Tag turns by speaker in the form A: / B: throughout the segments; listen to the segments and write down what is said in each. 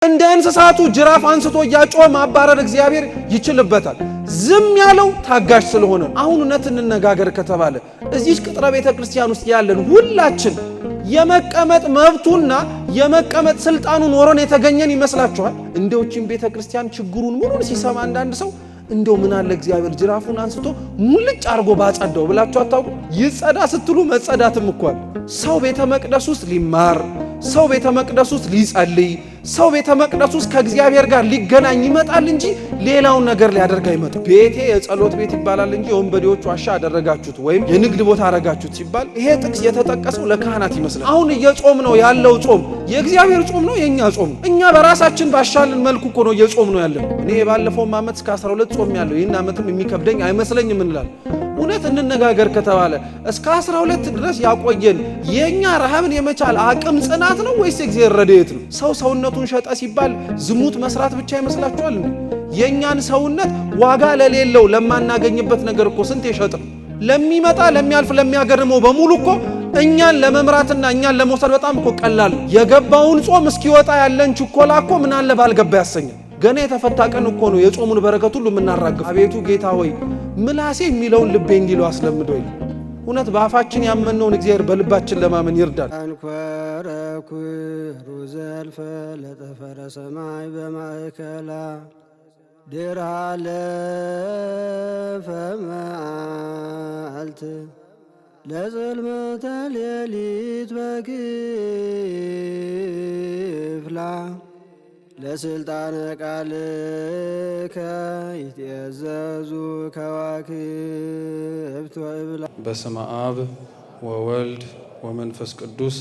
A: እንደ እንስሳቱ ጅራፍ አንስቶ ያጮኸ ማባረር እግዚአብሔር ይችልበታል። ዝም ያለው ታጋሽ ስለሆነ። አሁን እውነት እንነጋገር ከተባለ እዚህ ቅጥረ ቤተ ክርስቲያን ውስጥ ያለን ሁላችን የመቀመጥ መብቱና የመቀመጥ ስልጣኑ ኖሮን የተገኘን ይመስላችኋል? እንደውችን ቤተ ክርስቲያን ችግሩን ሙሉን ሲሰማ አንዳንድ ሰው እንደው ምን አለ እግዚአብሔር ጅራፉን አንስቶ ሙልጭ አርጎ ባጸዳው ብላችሁ አታውቁ? ይጸዳ ስትሉ መጸዳትም እንኳን ሰው ቤተ መቅደስ ውስጥ ሊማር፣ ሰው ቤተ መቅደስ ውስጥ ሊጸልይ፣ ሰው ቤተ መቅደስ ውስጥ ከእግዚአብሔር ጋር ሊገናኝ ይመጣል እንጂ ሌላውን ነገር ሊያደርግ አይመጣም። ቤቴ የጸሎት ቤት ይባላል እንጂ የወንበዴዎች ዋሻ አደረጋችሁት ወይም የንግድ ቦታ አደረጋችሁት ሲባል ይሄ ጥቅስ የተጠቀሰው ለካህናት ይመስላል። አሁን እየጾም ነው ያለው ጾም የእግዚአብሔር ጾም ነው የኛ ጾም? እኛ በራሳችን ባሻልን መልኩ እኮ ነው እየጾም ነው ያለው። እኔ ባለፈው ዓመት እስከ 12 ጾም ያለው ይህን ዓመትም የሚከብደኝ አይመስለኝም እንላለን። እውነት እንነጋገር ከተባለ እስከ 12 ድረስ ያቆየን የኛ ረሃብን የመቻል አቅም ጽናት ነው ወይስ እግዚአብሔር ረድኤት ነው? ሰው ሰውነቱን ሸጠ ሲባል ዝሙት መስራት ብቻ ይመስላችኋል እንዴ? የኛን ሰውነት ዋጋ ለሌለው ለማናገኝበት ነገር እኮ ስንት የሸጥን። ለሚመጣ ለሚያልፍ ለሚያገርመው በሙሉ እኮ እኛን ለመምራትና እኛን ለመውሰድ በጣም እኮ ቀላል። የገባውን ጾም እስኪወጣ ያለን ችኮላ እኮ ምን አለ ባልገባ ያሰኛል። ገና የተፈታ ቀን እኮ ነው የጾሙን በረከት ሁሉ የምናራግፍ። አቤቱ ጌታ ሆይ ምላሴ የሚለውን ልቤ እንዲለው አስለምዶኝ። እውነት በአፋችን ያመነውን እግዚአብሔር በልባችን ለማመን ይርዳል።
B: አንኮረኩሩ ዘልፈ ለጠፈረ ሰማይ በማእከላ ድራ ለፈመአልት ለጽልመተ ሌሊት በክፍላ ለስልጣነ ቃልከ ይትእዘዙ ከዋክብት ወእብላ።
C: በስመ አብ ወወልድ ወመንፈስ ቅዱስ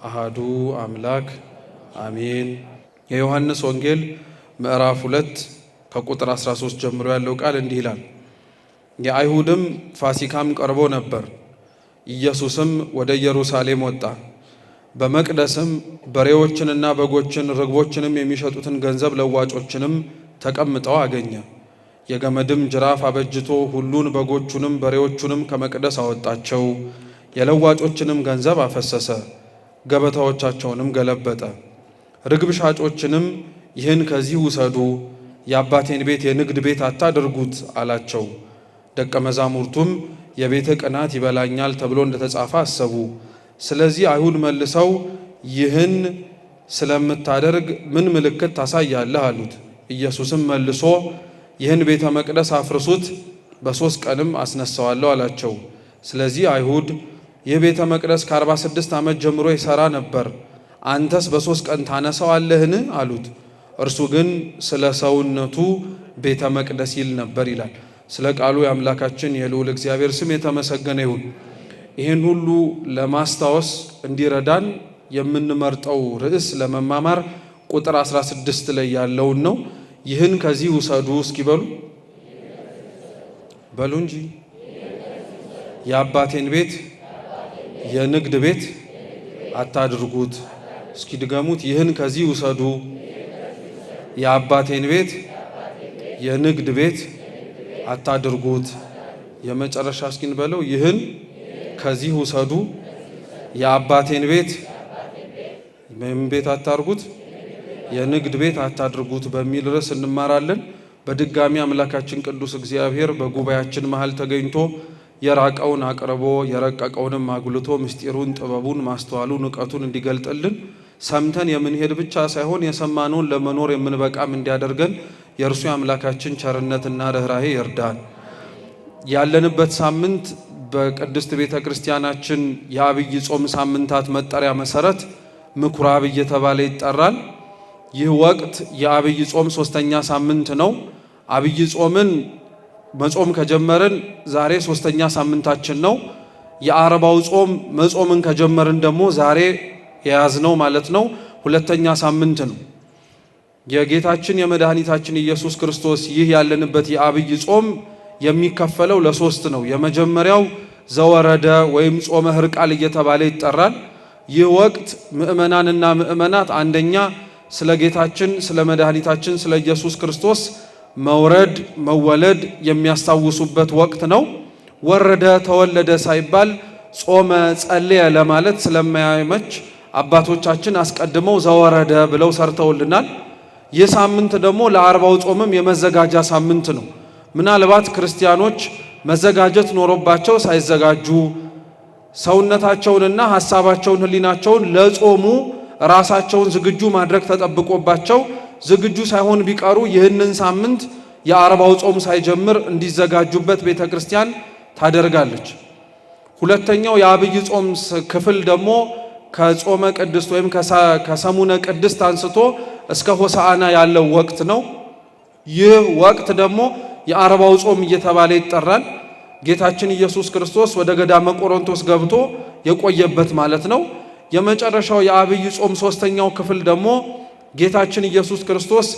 C: አሃዱ አምላክ አሜን። የዮሐንስ ወንጌል ምዕራፍ 2 ከቁጥር 13 ጀምሮ ያለው ቃል እንዲህ ይላል። የአይሁድም ፋሲካም ቀርቦ ነበር። ኢየሱስም ወደ ኢየሩሳሌም ወጣ። በመቅደስም በሬዎችንና በጎችን ርግቦችንም የሚሸጡትን ገንዘብ ለዋጮችንም ተቀምጠው አገኘ። የገመድም ጅራፍ አበጅቶ ሁሉን በጎቹንም በሬዎቹንም ከመቅደስ አወጣቸው። የለዋጮችንም ገንዘብ አፈሰሰ፣ ገበታዎቻቸውንም ገለበጠ። ርግብ ሻጮችንም ይህን ከዚህ ውሰዱ፣ የአባቴን ቤት የንግድ ቤት አታድርጉት አላቸው። ደቀ መዛሙርቱም የቤተ ቅናት ይበላኛል ተብሎ እንደተጻፈ አሰቡ። ስለዚህ አይሁድ መልሰው ይህን ስለምታደርግ ምን ምልክት ታሳያለህ አሉት። ኢየሱስም መልሶ ይህን ቤተ መቅደስ አፍርሱት፣ በ3 ቀንም አስነሳዋለሁ አላቸው። ስለዚህ አይሁድ ይህ ቤተ መቅደስ ከ46 ዓመት ጀምሮ ይሠራ ነበር፣ አንተስ በ3 ቀን ታነሳዋለህን አሉት። እርሱ ግን ስለ ሰውነቱ ቤተ መቅደስ ይል ነበር ይላል። ስለ ቃሉ የአምላካችን የልዑል እግዚአብሔር ስም የተመሰገነ ይሁን። ይህን ሁሉ ለማስታወስ እንዲረዳን የምንመርጠው ርዕስ ለመማማር ቁጥር 16 ላይ ያለውን ነው። ይህን ከዚህ ውሰዱ እስኪ በሉ እንጂ የአባቴን ቤት የንግድ ቤት አታድርጉት። እስኪ ድገሙት። ይህን ከዚህ ውሰዱ የአባቴን ቤት የንግድ ቤት አታድርጉት። የመጨረሻ እስኪን በለው። ይህን ከዚህ ውሰዱ የአባቴን ቤት ምን ቤት አታድርጉት? የንግድ ቤት አታድርጉት በሚል ርዕስ እንማራለን። በድጋሚ አምላካችን ቅዱስ እግዚአብሔር በጉባኤያችን መሃል ተገኝቶ የራቀውን አቅርቦ የረቀቀውንም አጉልቶ ምስጢሩን፣ ጥበቡን፣ ማስተዋሉን፣ ዕውቀቱን እንዲገልጥልን ሰምተን የምንሄድ ብቻ ሳይሆን የሰማነውን ለመኖር የምንበቃም እንዲያደርገን የእርሱ የአምላካችን ቸርነትና ርኅራኄ ይርዳን። ያለንበት ሳምንት በቅድስት ቤተ ክርስቲያናችን የአብይ ጾም ሳምንታት መጠሪያ መሰረት ምኩራብ እየተባለ ይጠራል። ይህ ወቅት የአብይ ጾም 3ኛ ሳምንት ነው። አብይ ጾምን መጾም ከጀመርን ዛሬ 3ኛ ሳምንታችን ነው። የአርባው ጾም መጾምን ከጀመርን ደግሞ ዛሬ የያዝነው ማለት ነው 2ኛ ሳምንት ነው። የጌታችን የመድኃኒታችን ኢየሱስ ክርስቶስ ይህ ያለንበት የአብይ ጾም የሚከፈለው ለ3 ነው። የመጀመሪያው ዘወረደ ወይም ጾመ ሕርቃል እየተባለ ይጠራል። ይህ ወቅት ምእመናንና ምእመናት አንደኛ ስለ ጌታችን ስለ መድኃኒታችን ስለ ኢየሱስ ክርስቶስ መውረድ መወለድ የሚያስታውሱበት ወቅት ነው። ወረደ ተወለደ ሳይባል ጾመ ጸለየ ለማለት ስለማያመች አባቶቻችን አስቀድመው ዘወረደ ብለው ሰርተውልናል። ይህ ሳምንት ደግሞ ለአርባው ጾምም የመዘጋጃ ሳምንት ነው። ምናልባት ክርስቲያኖች መዘጋጀት ኖሮባቸው ሳይዘጋጁ ሰውነታቸውንና ሐሳባቸውን ሕሊናቸውን ለጾሙ ራሳቸውን ዝግጁ ማድረግ ተጠብቆባቸው ዝግጁ ሳይሆን ቢቀሩ ይህንን ሳምንት የአርባው ጾም ሳይጀምር እንዲዘጋጁበት ቤተክርስቲያን ታደርጋለች። ሁለተኛው የአብይ ጾም ክፍል ደግሞ ከጾመ ቅድስት ወይም ከሰሙነ ቅድስት አንስቶ እስከ ሆሳዕና ያለው ወቅት ነው። ይህ ወቅት ደግሞ የአርባው ጾም እየተባለ ይጠራል። ጌታችን ኢየሱስ ክርስቶስ ወደ ገዳመ ቆሮንቶስ ገብቶ የቆየበት ማለት ነው። የመጨረሻው የአብይ ጾም ሶስተኛው ክፍል ደግሞ ጌታችን ኢየሱስ ክርስቶስ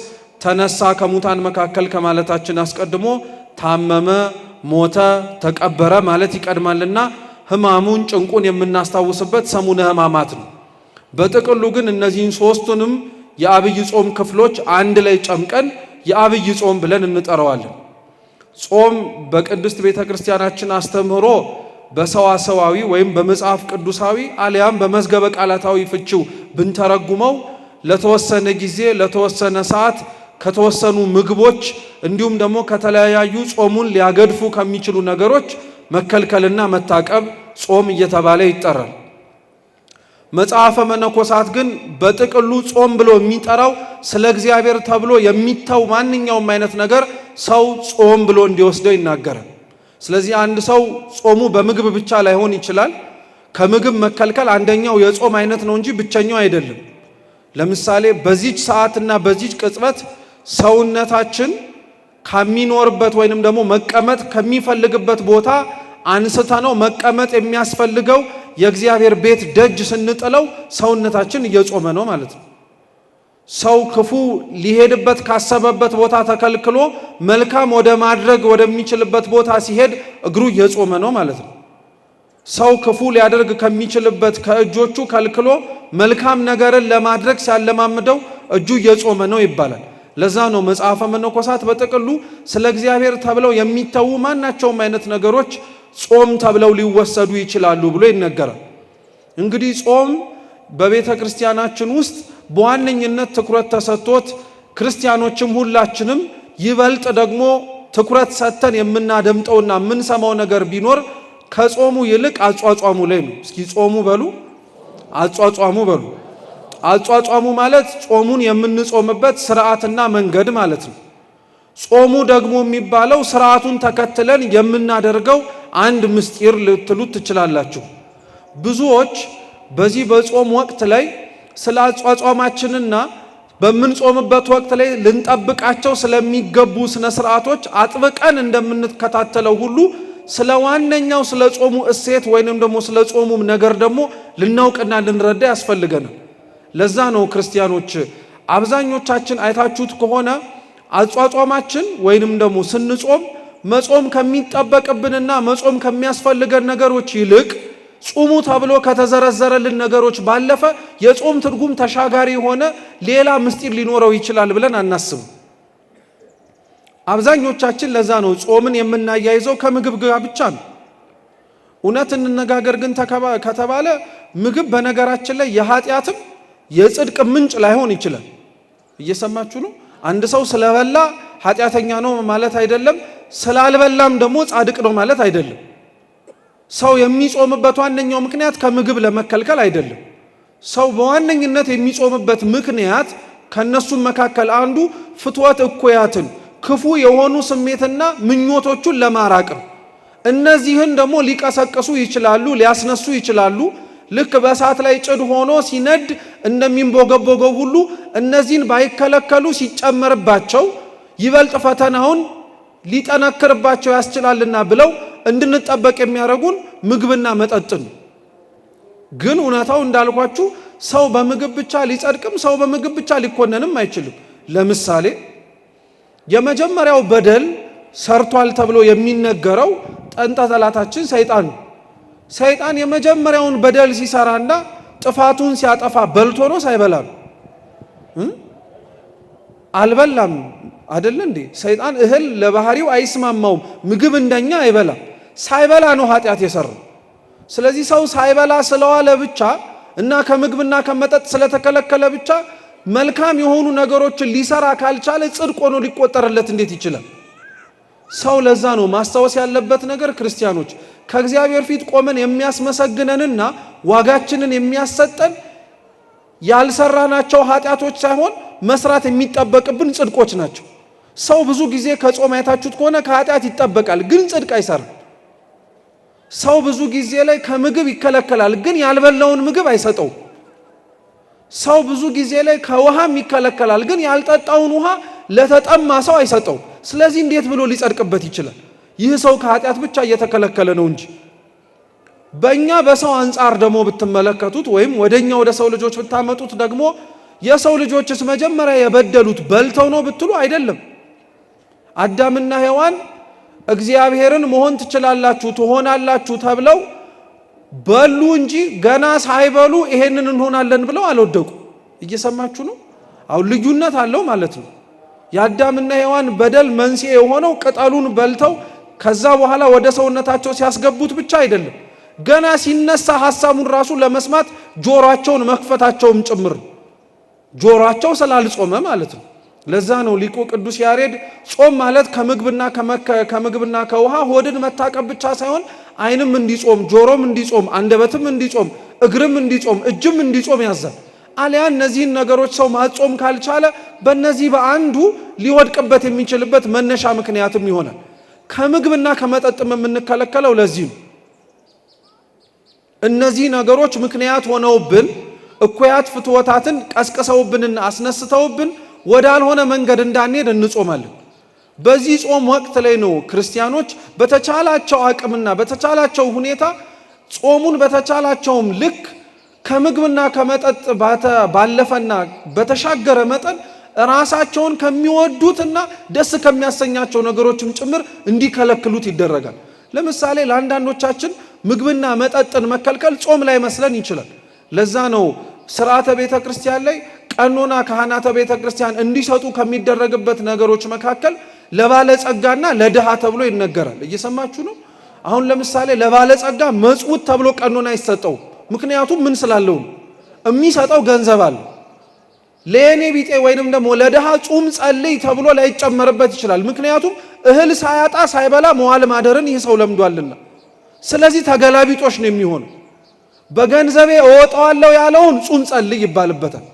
C: ተነሳ ከሙታን መካከል ከማለታችን አስቀድሞ ታመመ፣ ሞተ፣ ተቀበረ ማለት ይቀድማልና ሕማሙን ጭንቁን የምናስታውስበት ሰሙነ ሕማማት ነው። በጥቅሉ ግን እነዚህን ሶስቱንም የአብይ ጾም ክፍሎች አንድ ላይ ጨምቀን የአብይ ጾም ብለን እንጠራዋለን። ጾም በቅድስት ቤተ ክርስቲያናችን አስተምህሮ በሰዋሰዋዊ ወይም በመጽሐፍ ቅዱሳዊ አሊያም በመዝገበ ቃላታዊ ፍቺው ብንተረጉመው ለተወሰነ ጊዜ ለተወሰነ ሰዓት ከተወሰኑ ምግቦች እንዲሁም ደግሞ ከተለያዩ ጾሙን ሊያገድፉ ከሚችሉ ነገሮች መከልከልና መታቀብ ጾም እየተባለ ይጠራል። መጽሐፈ መነኮሳት ግን በጥቅሉ ጾም ብሎ የሚጠራው ስለ እግዚአብሔር ተብሎ የሚተው ማንኛውም አይነት ነገር ሰው ጾም ብሎ እንዲወስደው ይናገራል። ስለዚህ አንድ ሰው ጾሙ በምግብ ብቻ ላይሆን ይችላል። ከምግብ መከልከል አንደኛው የጾም አይነት ነው እንጂ ብቸኛው አይደለም። ለምሳሌ በዚች ሰዓትና በዚች ቅጽበት ሰውነታችን ከሚኖርበት ወይንም ደግሞ መቀመጥ ከሚፈልግበት ቦታ አንስተ ነው መቀመጥ የሚያስፈልገው የእግዚአብሔር ቤት ደጅ ስንጥለው ሰውነታችን እየጾመ ነው ማለት ነው። ሰው ክፉ ሊሄድበት ካሰበበት ቦታ ተከልክሎ መልካም ወደ ማድረግ ወደሚችልበት ቦታ ሲሄድ እግሩ እየጾመ ነው ማለት ነው። ሰው ክፉ ሊያደርግ ከሚችልበት ከእጆቹ ከልክሎ መልካም ነገርን ለማድረግ ሲያለማምደው እጁ እየጾመ ነው ይባላል። ለዛ ነው መጽሐፈ መነኮሳት በጥቅሉ ስለ እግዚአብሔር ተብለው የሚተዉ ማናቸውም አይነት ነገሮች ጾም ተብለው ሊወሰዱ ይችላሉ ብሎ ይነገራል። እንግዲህ ጾም በቤተ ክርስቲያናችን ውስጥ በዋነኝነት ትኩረት ተሰጥቶት ክርስቲያኖችም ሁላችንም ይበልጥ ደግሞ ትኩረት ሰጥተን የምናደምጠውና የምንሰማው ነገር ቢኖር ከጾሙ ይልቅ አጿጿሙ ላይ ነው። እስኪ ጾሙ በሉ፣ አጿጿሙ በሉ። አጿጿሙ ማለት ጾሙን የምንጾምበት ስርዓትና መንገድ ማለት ነው። ጾሙ ደግሞ የሚባለው ስርዓቱን ተከትለን የምናደርገው አንድ ምስጢር ልትሉት ትችላላችሁ። ብዙዎች በዚህ በጾም ወቅት ላይ ስለ አጿጿማችንና በምንጾምበት ወቅት ላይ ልንጠብቃቸው ስለሚገቡ ስነ ስርዓቶች አጥብቀን እንደምንከታተለው ሁሉ ስለ ዋነኛው ስለ ጾሙ እሴት ወይንም ደግሞ ስለ ጾሙ ነገር ደግሞ ልናውቅና ልንረዳ ያስፈልገናል። ለዛ ነው ክርስቲያኖች አብዛኞቻችን አይታችሁት ከሆነ አጿጿማችን ወይንም ደግሞ ስንጾም መጾም ከሚጠበቅብንና መጾም ከሚያስፈልገን ነገሮች ይልቅ ጾሙ ተብሎ ከተዘረዘረልን ነገሮች ባለፈ የጾም ትርጉም ተሻጋሪ የሆነ ሌላ ምስጢር ሊኖረው ይችላል ብለን አናስብም። አብዛኞቻችን ለዛ ነው ጾምን የምናያይዘው ከምግብ ጋር ብቻ ነው። እውነት እንነጋገር ግን ከተባለ ምግብ በነገራችን ላይ የኃጢአትም የጽድቅ ምንጭ ላይሆን ይችላል። እየሰማችሁ ነው? አንድ ሰው ስለበላ ኃጢአተኛ ነው ማለት አይደለም፣ ስላልበላም ደግሞ ጻድቅ ነው ማለት አይደለም። ሰው የሚጾምበት ዋነኛው ምክንያት ከምግብ ለመከልከል አይደለም። ሰው በዋነኝነት የሚጾምበት ምክንያት ከነሱም መካከል አንዱ ፍትወት እኩያትን ክፉ የሆኑ ስሜትና ምኞቶቹን ለማራቅ ነው። እነዚህን ደግሞ ሊቀሰቅሱ ይችላሉ፣ ሊያስነሱ ይችላሉ። ልክ በእሳት ላይ ጭድ ሆኖ ሲነድ እንደሚንቦገቦገው ሁሉ እነዚህን ባይከለከሉ ሲጨመርባቸው ይበልጥ ፈተናውን ሊጠነክርባቸው ያስችላልና ብለው እንድንጠበቅ የሚያደርጉን ምግብና መጠጥን። ግን እውነታው እንዳልኳችሁ ሰው በምግብ ብቻ ሊጸድቅም ሰው በምግብ ብቻ ሊኮነንም አይችልም። ለምሳሌ የመጀመሪያው በደል ሰርቷል ተብሎ የሚነገረው ጠንጠላታችን ሰይጣን ነው። ሰይጣን የመጀመሪያውን በደል ሲሰራና ጥፋቱን ሲያጠፋ በልቶ ነው ሳይበላ ነው? አልበላም አይደል እንዴ? ሰይጣን እህል ለባህሪው አይስማማውም። ምግብ እንደኛ አይበላም። ሳይበላ ነው ኃጢአት የሰራው። ስለዚህ ሰው ሳይበላ ስለዋለ ብቻ እና ከምግብና ከመጠጥ ስለተከለከለ ብቻ
A: መልካም የሆኑ ነገሮችን ሊሰራ ካልቻለ ጽድቅ ሆኖ ሊቆጠርለት እንዴት ይችላል? ሰው ለዛ ነው ማስታወስ ያለበት ነገር ክርስቲያኖች ከእግዚአብሔር ፊት ቆመን የሚያስመሰግነንና ዋጋችንን የሚያሰጠን ያልሰራናቸው ኃጢአቶች ሳይሆን መስራት የሚጠበቅብን ጽድቆች ናቸው። ሰው ብዙ ጊዜ ከጾም አይታችሁት ከሆነ ከኃጢአት ይጠበቃል፣ ግን ጽድቅ አይሰራም። ሰው ብዙ ጊዜ ላይ ከምግብ ይከለከላል፣ ግን ያልበላውን ምግብ አይሰጠው። ሰው ብዙ ጊዜ ላይ ከውሃም ይከለከላል፣ ግን ያልጠጣውን ውሃ ለተጠማ ሰው አይሰጠው። ስለዚህ እንዴት ብሎ ሊጸድቅበት ይችላል? ይህ ሰው ከኃጢአት ብቻ እየተከለከለ ነው እንጂ። በእኛ በሰው አንጻር ደግሞ ብትመለከቱት ወይም ወደኛ ወደ ሰው ልጆች ብታመጡት ደግሞ የሰው ልጆችስ መጀመሪያ የበደሉት በልተው ነው ብትሉ አይደለም። አዳምና ሔዋን እግዚአብሔርን መሆን ትችላላችሁ ትሆናላችሁ ተብለው በሉ እንጂ ገና ሳይበሉ ይሄንን እንሆናለን ብለው አልወደቁ። እየሰማችሁ ነው? አሁን ልዩነት አለው ማለት ነው። የአዳምና ሔዋን በደል መንስኤ የሆነው ቅጠሉን በልተው ከዛ በኋላ ወደ ሰውነታቸው ሲያስገቡት ብቻ አይደለም፣ ገና ሲነሳ ሐሳቡን ራሱ ለመስማት ጆሮአቸውን መክፈታቸውም ጭምር፣ ጆሮአቸው ስላልጾመ ማለት ነው። ለዛ ነው ሊቁ ቅዱስ ያሬድ ጾም ማለት ከምግብና ከውሃ ሆድን መታቀብ ብቻ ሳይሆን ዓይንም እንዲጾም፣ ጆሮም እንዲጾም፣ አንደበትም እንዲጾም፣ እግርም እንዲጾም፣ እጅም እንዲጾም ያዛል። አሊያ እነዚህን ነገሮች ሰው ማጾም ካልቻለ በእነዚህ በአንዱ ሊወድቅበት የሚችልበት መነሻ ምክንያትም ይሆናል። ከምግብና ከመጠጥም የምንከለከለው ለዚህ ነው። እነዚህ ነገሮች ምክንያት ሆነውብን እኩያት ፍትወታትን ቀስቅሰውብንና አስነስተውብን ወዳልሆነ መንገድ እንዳንሄድ እንጾማለን። በዚህ ጾም ወቅት ላይ ነው ክርስቲያኖች በተቻላቸው አቅምና በተቻላቸው ሁኔታ ጾሙን በተቻላቸውም ልክ ከምግብና ከመጠጥ ባለፈና በተሻገረ መጠን ራሳቸውን ከሚወዱትና ደስ ከሚያሰኛቸው ነገሮችም ጭምር እንዲከለክሉት ይደረጋል። ለምሳሌ ለአንዳንዶቻችን ምግብና መጠጥን መከልከል ጾም ላይ መስለን ይችላል። ለዛ ነው ሥርዓተ ቤተ ክርስቲያን ላይ ቀኖና ካህናተ ቤተ ክርስቲያን እንዲሰጡ ከሚደረግበት ነገሮች መካከል ለባለጸጋና ለድሃ ተብሎ ይነገራል። እየሰማችሁ ነው? አሁን ለምሳሌ ለባለጸጋ መጽውት ተብሎ ቀኖና ይሰጠው። ምክንያቱም ምን ስላለው የሚሰጠው ገንዘብ አለ። ለኔ ቢጤ ወይንም ደግሞ ለድሃ ጹም ጸልይ ተብሎ ላይጨመርበት ይችላል። ምክንያቱም እህል ሳያጣ ሳይበላ መዋል ማደርን ይህ ሰው ለምዷልና። ስለዚህ ተገላቢጦሽ ነው የሚሆነው። በገንዘቤ እወጣዋለሁ ያለውን ጹም ጸልይ ይባልበታል።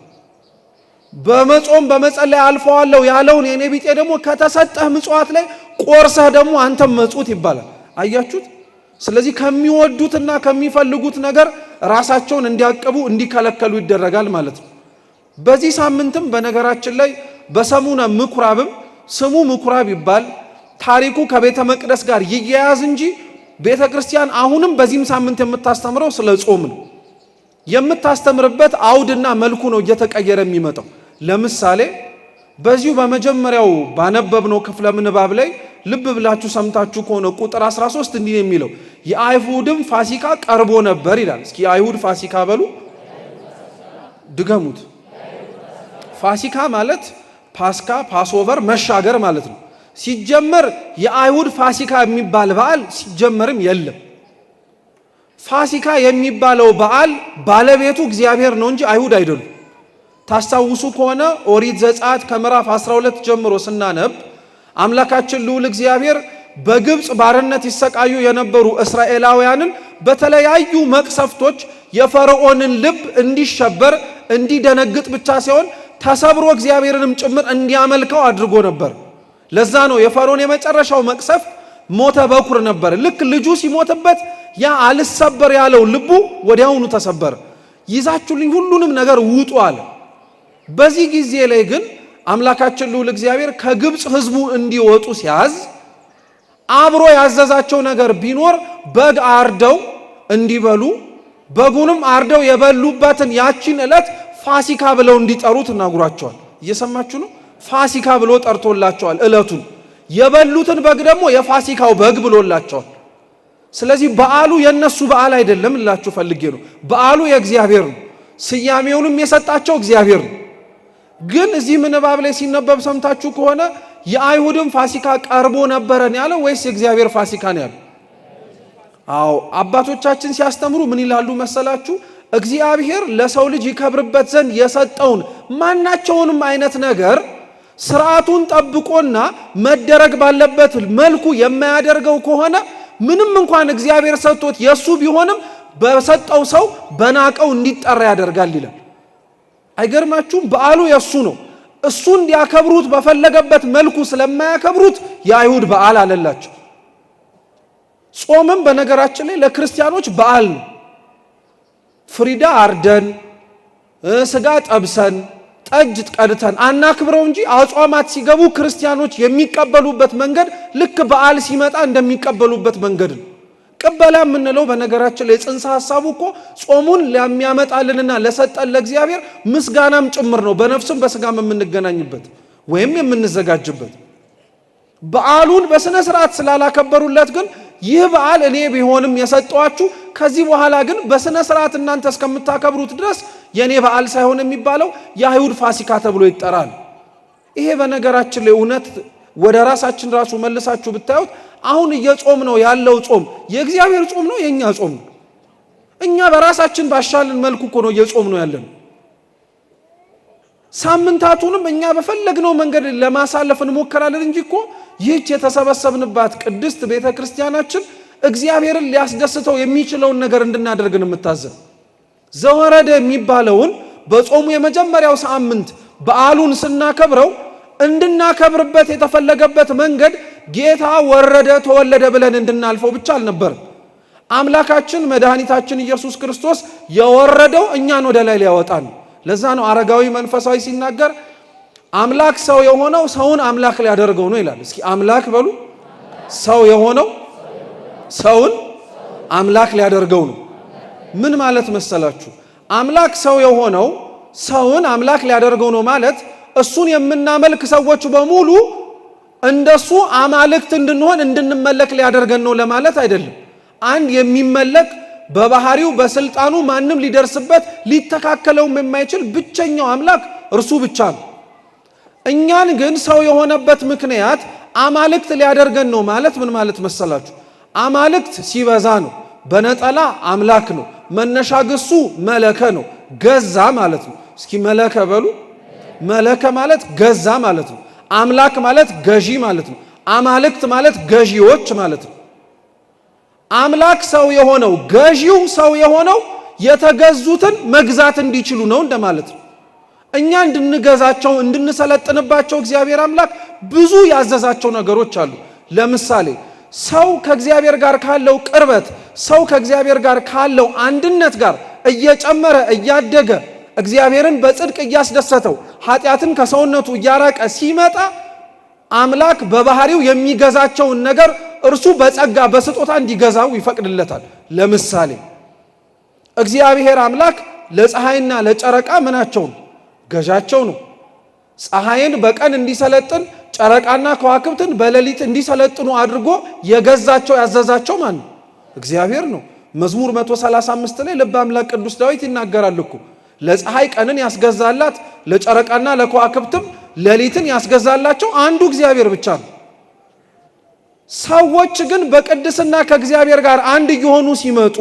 A: በመጾም በመጸለይ አልፈዋለሁ ያለውን የኔ ቢጤ ደግሞ ከተሰጠህ ምጽዋት ላይ ቆርሰህ ደግሞ አንተም መጽውት ይባላል። አያችሁት? ስለዚህ ከሚወዱትና ከሚፈልጉት ነገር ራሳቸውን እንዲያቀቡ እንዲከለከሉ ይደረጋል ማለት ነው። በዚህ ሳምንትም በነገራችን ላይ በሰሙነ ምኩራብም ስሙ ምኩራብ ይባል ታሪኩ ከቤተ መቅደስ ጋር ይያያዝ እንጂ ቤተ ክርስቲያን አሁንም በዚህም ሳምንት የምታስተምረው ስለ ጾም ነው። የምታስተምርበት አውድና መልኩ ነው እየተቀየረ የሚመጣው። ለምሳሌ በዚሁ በመጀመሪያው ባነበብነው ክፍለ ምንባብ ላይ ልብ ብላችሁ ሰምታችሁ ከሆነ ቁጥር 13 እንዲህ የሚለው የአይሁድም ፋሲካ ቀርቦ ነበር ይላል። እስኪ የአይሁድ ፋሲካ በሉ፣ ድገሙት። ፋሲካ ማለት ፓስካ፣ ፓስኦቨር፣ መሻገር ማለት ነው። ሲጀመር የአይሁድ ፋሲካ የሚባል በዓል ሲጀመርም የለም። ፋሲካ የሚባለው በዓል ባለቤቱ እግዚአብሔር ነው እንጂ አይሁድ አይደሉም። ታስታውሱ ከሆነ ኦሪት ዘጸአት ከምዕራፍ 12 ጀምሮ ስናነብ አምላካችን ልዑል እግዚአብሔር በግብፅ ባርነት ይሰቃዩ የነበሩ እስራኤላውያንን በተለያዩ መቅሰፍቶች የፈርዖንን ልብ እንዲሸበር እንዲደነግጥ ብቻ ሲሆን ተሰብሮ እግዚአብሔርንም ጭምር እንዲያመልከው አድርጎ ነበር። ለዛ ነው የፈርዖን የመጨረሻው መቅሰፍት ሞተ በኩር ነበር። ልክ ልጁ ሲሞትበት ያ አልሰበር ያለው ልቡ ወዲያውኑ ተሰበረ። ይዛችሁልኝ ሁሉንም ነገር ውጡ አለ። በዚህ ጊዜ ላይ ግን አምላካችን ልዑል እግዚአብሔር ከግብፅ ሕዝቡ እንዲወጡ ሲያዝ አብሮ ያዘዛቸው ነገር ቢኖር በግ አርደው እንዲበሉ፣ በጉንም አርደው የበሉበትን ያቺን ዕለት ፋሲካ ብለው እንዲጠሩ ተናግሯቸዋል። እየሰማችሁ ነው? ፋሲካ ብሎ ጠርቶላቸዋል ዕለቱን። የበሉትን በግ ደግሞ የፋሲካው በግ ብሎላቸዋል። ስለዚህ በዓሉ የነሱ በዓል አይደለም እላችሁ ፈልጌ ነው። በዓሉ የእግዚአብሔር ነው። ስያሜውንም የሰጣቸው እግዚአብሔር ነው። ግን እዚህ ምንባብ ላይ ሲነበብ ሰምታችሁ ከሆነ የአይሁድም ፋሲካ ቀርቦ ነበረን ያለው ወይስ የእግዚአብሔር ፋሲካ ነው ያለው? አዎ አባቶቻችን ሲያስተምሩ ምን ይላሉ መሰላችሁ? እግዚአብሔር ለሰው ልጅ ይከብርበት ዘንድ የሰጠውን ማናቸውንም አይነት ነገር ስርዓቱን ጠብቆና መደረግ ባለበት መልኩ የማያደርገው ከሆነ ምንም እንኳን እግዚአብሔር ሰጥቶት የሱ ቢሆንም በሰጠው ሰው በናቀው እንዲጠራ ያደርጋል ይላል። አይገርማችሁም? በዓሉ የሱ ነው። እሱ እንዲያከብሩት በፈለገበት መልኩ ስለማያከብሩት የአይሁድ በዓል አለላቸው። ጾምም በነገራችን ላይ ለክርስቲያኖች በዓል ነው። ፍሪዳ አርደን ስጋ ጠብሰን ጠጅ ቀድተን አናክብረው እንጂ አጽዋማት ሲገቡ ክርስቲያኖች የሚቀበሉበት መንገድ ልክ በዓል ሲመጣ እንደሚቀበሉበት መንገድ ነው። ቅበላ የምንለው በነገራችን ላይ ጽንሰ ሐሳቡ እኮ ጾሙን ለሚያመጣልንና ለሰጠን ለእግዚአብሔር ምስጋናም ጭምር ነው። በነፍስም በስጋም የምንገናኝበት ወይም የምንዘጋጅበት። በዓሉን በስነ ስርዓት ስላላከበሩለት ግን ይህ በዓል እኔ ቢሆንም የሰጠዋችሁ ከዚህ በኋላ ግን በስነ ስርዓት እናንተ እስከምታከብሩት ድረስ የኔ በዓል ሳይሆን የሚባለው የአይሁድ ፋሲካ ተብሎ ይጠራል። ይሄ በነገራችን ላይ እውነት ወደ ራሳችን ራሱ መልሳችሁ ብታዩት አሁን እየጾም ነው ያለው ጾም የእግዚአብሔር ጾም ነው የኛ ጾም ነው? እኛ በራሳችን ባሻልን መልኩ እኮ ነው እየጾም ነው ያለን። ሳምንታቱንም እኛ በፈለግነው መንገድ ለማሳለፍ እንሞክራለን እንጂ እኮ ይህች የተሰበሰብንባት ቅድስት ቤተ ክርስቲያናችን እግዚአብሔርን ሊያስደስተው የሚችለውን ነገር እንድናደርግን የምታዘን። ዘወረደ የሚባለውን በጾሙ የመጀመሪያው ሳምንት በዓሉን ስናከብረው እንድናከብርበት የተፈለገበት መንገድ ጌታ ወረደ ተወለደ ብለን እንድናልፈው ብቻ አልነበርም። አምላካችን መድኃኒታችን ኢየሱስ ክርስቶስ የወረደው እኛን ወደ ላይ ሊያወጣን። ለዛ ነው አረጋዊ መንፈሳዊ ሲናገር አምላክ ሰው የሆነው ሰውን አምላክ ሊያደርገው ነው ይላል። እስኪ አምላክ በሉ። ሰው የሆነው ሰውን አምላክ ሊያደርገው ነው። ምን ማለት መሰላችሁ? አምላክ ሰው የሆነው ሰውን አምላክ ሊያደርገው ነው ማለት እሱን የምናመልክ ሰዎች በሙሉ እንደሱ አማልክት እንድንሆን እንድንመለክ ሊያደርገን ነው ለማለት አይደለም። አንድ የሚመለክ በባህሪው በስልጣኑ ማንም ሊደርስበት ሊተካከለውም የማይችል ብቸኛው አምላክ እርሱ ብቻ ነው። እኛን ግን ሰው የሆነበት ምክንያት አማልክት ሊያደርገን ነው ማለት ምን ማለት መሰላችሁ? አማልክት ሲበዛ ነው። በነጠላ አምላክ ነው። መነሻ ግሱ መለከ ነው፣ ገዛ ማለት ነው። እስኪ መለከ በሉ። መለከ ማለት ገዛ ማለት ነው። አምላክ ማለት ገዢ ማለት ነው። አማልክት ማለት ገዢዎች ማለት ነው። አምላክ ሰው የሆነው ገዢው ሰው የሆነው የተገዙትን መግዛት እንዲችሉ ነው እንደማለት ነው። እኛ እንድንገዛቸው እንድንሰለጥንባቸው እግዚአብሔር አምላክ ብዙ ያዘዛቸው ነገሮች አሉ። ለምሳሌ ሰው ከእግዚአብሔር ጋር ካለው ቅርበት፣ ሰው ከእግዚአብሔር ጋር ካለው አንድነት ጋር እየጨመረ እያደገ እግዚአብሔርን በጽድቅ እያስደሰተው ኃጢአትን ከሰውነቱ እያራቀ ሲመጣ አምላክ በባህሪው የሚገዛቸውን ነገር እርሱ በጸጋ በስጦታ እንዲገዛው ይፈቅድለታል። ለምሳሌ እግዚአብሔር አምላክ ለፀሐይና ለጨረቃ ምናቸው ነው? ገዣቸው ነው። ፀሐይን በቀን እንዲሰለጥን ጨረቃና ከዋክብትን በሌሊት እንዲሰለጥኑ አድርጎ የገዛቸው ያዘዛቸው ማን ነው? እግዚአብሔር ነው። መዝሙር 135 ላይ ልበ አምላክ ቅዱስ ዳዊት ይናገራል እኮ ለፀሐይ ቀንን ያስገዛላት ለጨረቃና ለከዋክብትም ሌሊትን ያስገዛላቸው አንዱ እግዚአብሔር ብቻ ነው። ሰዎች ግን በቅድስና ከእግዚአብሔር ጋር አንድ እየሆኑ ሲመጡ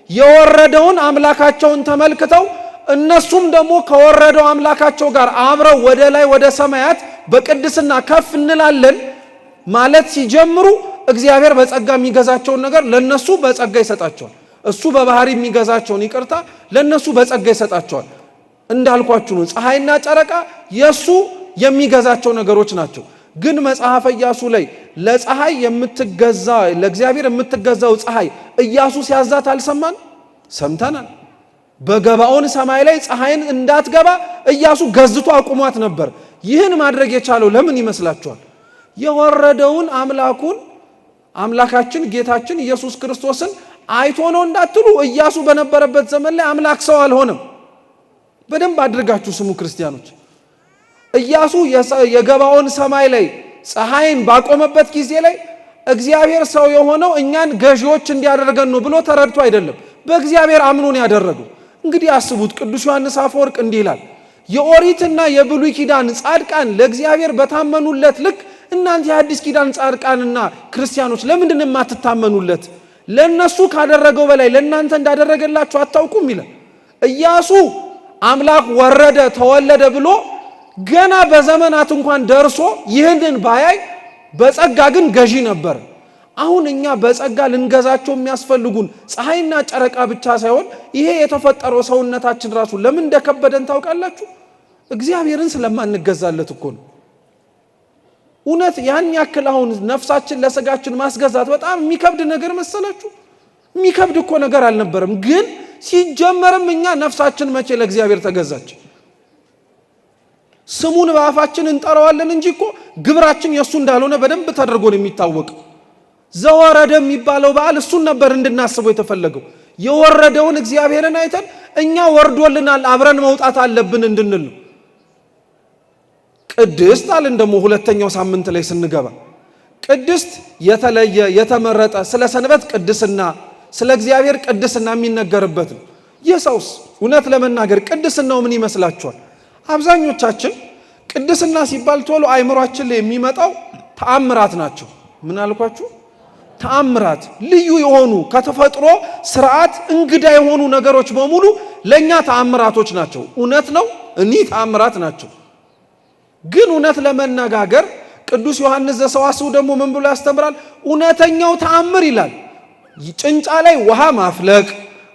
A: የወረደውን አምላካቸውን ተመልክተው እነሱም ደግሞ ከወረደው አምላካቸው ጋር አብረው ወደ ላይ ወደ ሰማያት በቅድስና ከፍ እንላለን ማለት ሲጀምሩ እግዚአብሔር በጸጋ የሚገዛቸውን ነገር ለነሱ በጸጋ ይሰጣቸዋል። እሱ በባህሪ የሚገዛቸውን ይቅርታ ለነሱ በጸጋ ይሰጣቸዋል። እንዳልኳችሁ ነው። ፀሐይና ጨረቃ የሱ የሚገዛቸው ነገሮች ናቸው። ግን መጽሐፈ ኢያሱ ላይ ለፀሐይ የምትገዛ ለእግዚአብሔር የምትገዛው ፀሐይ ኢያሱ ሲያዛት አልሰማን? ሰምተናል። በገባኦን ሰማይ ላይ ፀሐይን እንዳትገባ ኢያሱ ገዝቶ አቁሟት ነበር። ይህን ማድረግ የቻለው ለምን ይመስላችኋል? የወረደውን አምላካችን ጌታችን ኢየሱስ ክርስቶስን አይቶ ነው እንዳትሉ፣ ኢያሱ በነበረበት ዘመን ላይ አምላክ ሰው አልሆነም። በደንብ አድርጋችሁ ስሙ ክርስቲያኖች። ኢያሱ የገባኦን ሰማይ ላይ ፀሐይን ባቆመበት ጊዜ ላይ እግዚአብሔር ሰው የሆነው እኛን ገዢዎች እንዲያደርገን ነው ብሎ ተረድቶ አይደለም፣ በእግዚአብሔር አምኖን ያደረገው። እንግዲህ አስቡት። ቅዱስ ዮሐንስ አፈወርቅ እንዲህ ይላል፣ የኦሪትና የብሉይ ኪዳን ጻድቃን ለእግዚአብሔር በታመኑለት ልክ እናንተ የአዲስ ኪዳን ጻድቃንና ክርስቲያኖች ለምንድን የማትታመኑለት? ለነሱ ካደረገው በላይ ለእናንተ እንዳደረገላችሁ አታውቁም ይላል። ኢያሱ አምላክ ወረደ ተወለደ ብሎ ገና በዘመናት እንኳን ደርሶ ይህንን ባያይ በጸጋ ግን ገዢ ነበር። አሁን እኛ በጸጋ ልንገዛቸው የሚያስፈልጉን ፀሐይና ጨረቃ ብቻ ሳይሆን ይሄ የተፈጠረው ሰውነታችን ራሱ ለምን እንደከበደን ታውቃላችሁ? እግዚአብሔርን ስለማንገዛለት እኮ ነው። እውነት ያን ያክል አሁን ነፍሳችን ለስጋችን ማስገዛት በጣም የሚከብድ ነገር መሰላችሁ? የሚከብድ እኮ ነገር አልነበረም። ግን ሲጀመርም እኛ ነፍሳችን መቼ ለእግዚአብሔር ተገዛች? ስሙን በአፋችን እንጠራዋለን እንጂ እኮ ግብራችን የሱ እንዳልሆነ በደንብ ተደርጎ ነው የሚታወቅ። ዘወረደ የሚባለው በዓል እሱን ነበር እንድናስበው የተፈለገው። የወረደውን እግዚአብሔርን አይተን እኛ ወርዶልናል አብረን መውጣት አለብን እንድንል ነው። ቅድስት አለን ደግሞ ሁለተኛው ሳምንት ላይ ስንገባ ቅድስት የተለየ የተመረጠ ስለ ሰንበት ቅድስና ስለ እግዚአብሔር ቅድስና የሚነገርበት ነው። የሰውስ እውነት ለመናገር ቅድስናው ምን ይመስላችኋል? አብዛኞቻችን ቅድስና ሲባል ቶሎ አይምሯችን ላይ የሚመጣው ተአምራት ናቸው። ምን አልኳችሁ? ተአምራት፣ ልዩ የሆኑ ከተፈጥሮ ስርዓት እንግዳ የሆኑ ነገሮች በሙሉ ለኛ ተአምራቶች ናቸው። እውነት ነው፣ እኒህ ተአምራት ናቸው። ግን እውነት ለመነጋገር ቅዱስ ዮሐንስ ዘሰዋስው ደግሞ ምን ብሎ ያስተምራል? እውነተኛው ተአምር ይላል ጭንጫ ላይ ውሃ ማፍለቅ።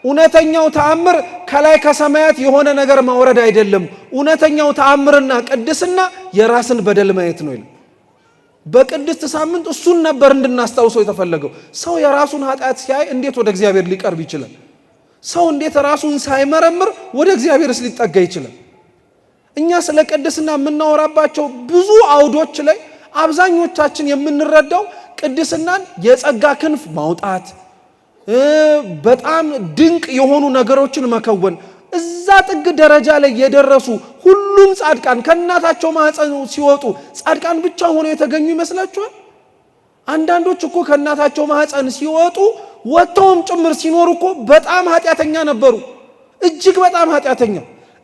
A: እውነተኛው ተአምር ከላይ ከሰማያት የሆነ ነገር ማውረድ አይደለም። እውነተኛው ተአምርና ቅድስና የራስን በደል ማየት ነው ይላል። በቅድስት ሳምንት እሱን ነበር እንድናስታውሰው የተፈለገው። ሰው የራሱን ኃጢአት ሲያይ እንዴት ወደ እግዚአብሔር ሊቀርብ ይችላል? ሰው እንዴት ራሱን ሳይመረምር ወደ እግዚአብሔርስ ሊጠጋ ይችላል? እኛ ስለ ቅድስና የምናወራባቸው ብዙ አውዶች ላይ አብዛኞቻችን የምንረዳው ቅድስናን የጸጋ ክንፍ ማውጣት፣ በጣም ድንቅ የሆኑ ነገሮችን መከወን፣ እዛ ጥግ ደረጃ ላይ የደረሱ ሁሉም ጻድቃን ከእናታቸው ማህፀን ሲወጡ ጻድቃን ብቻ ሆነው የተገኙ ይመስላችኋል? አንዳንዶች እኮ ከእናታቸው ማህፀን ሲወጡ ወጥተውም ጭምር ሲኖሩ እኮ በጣም ኃጢአተኛ ነበሩ፣ እጅግ በጣም ኃጢአተኛ።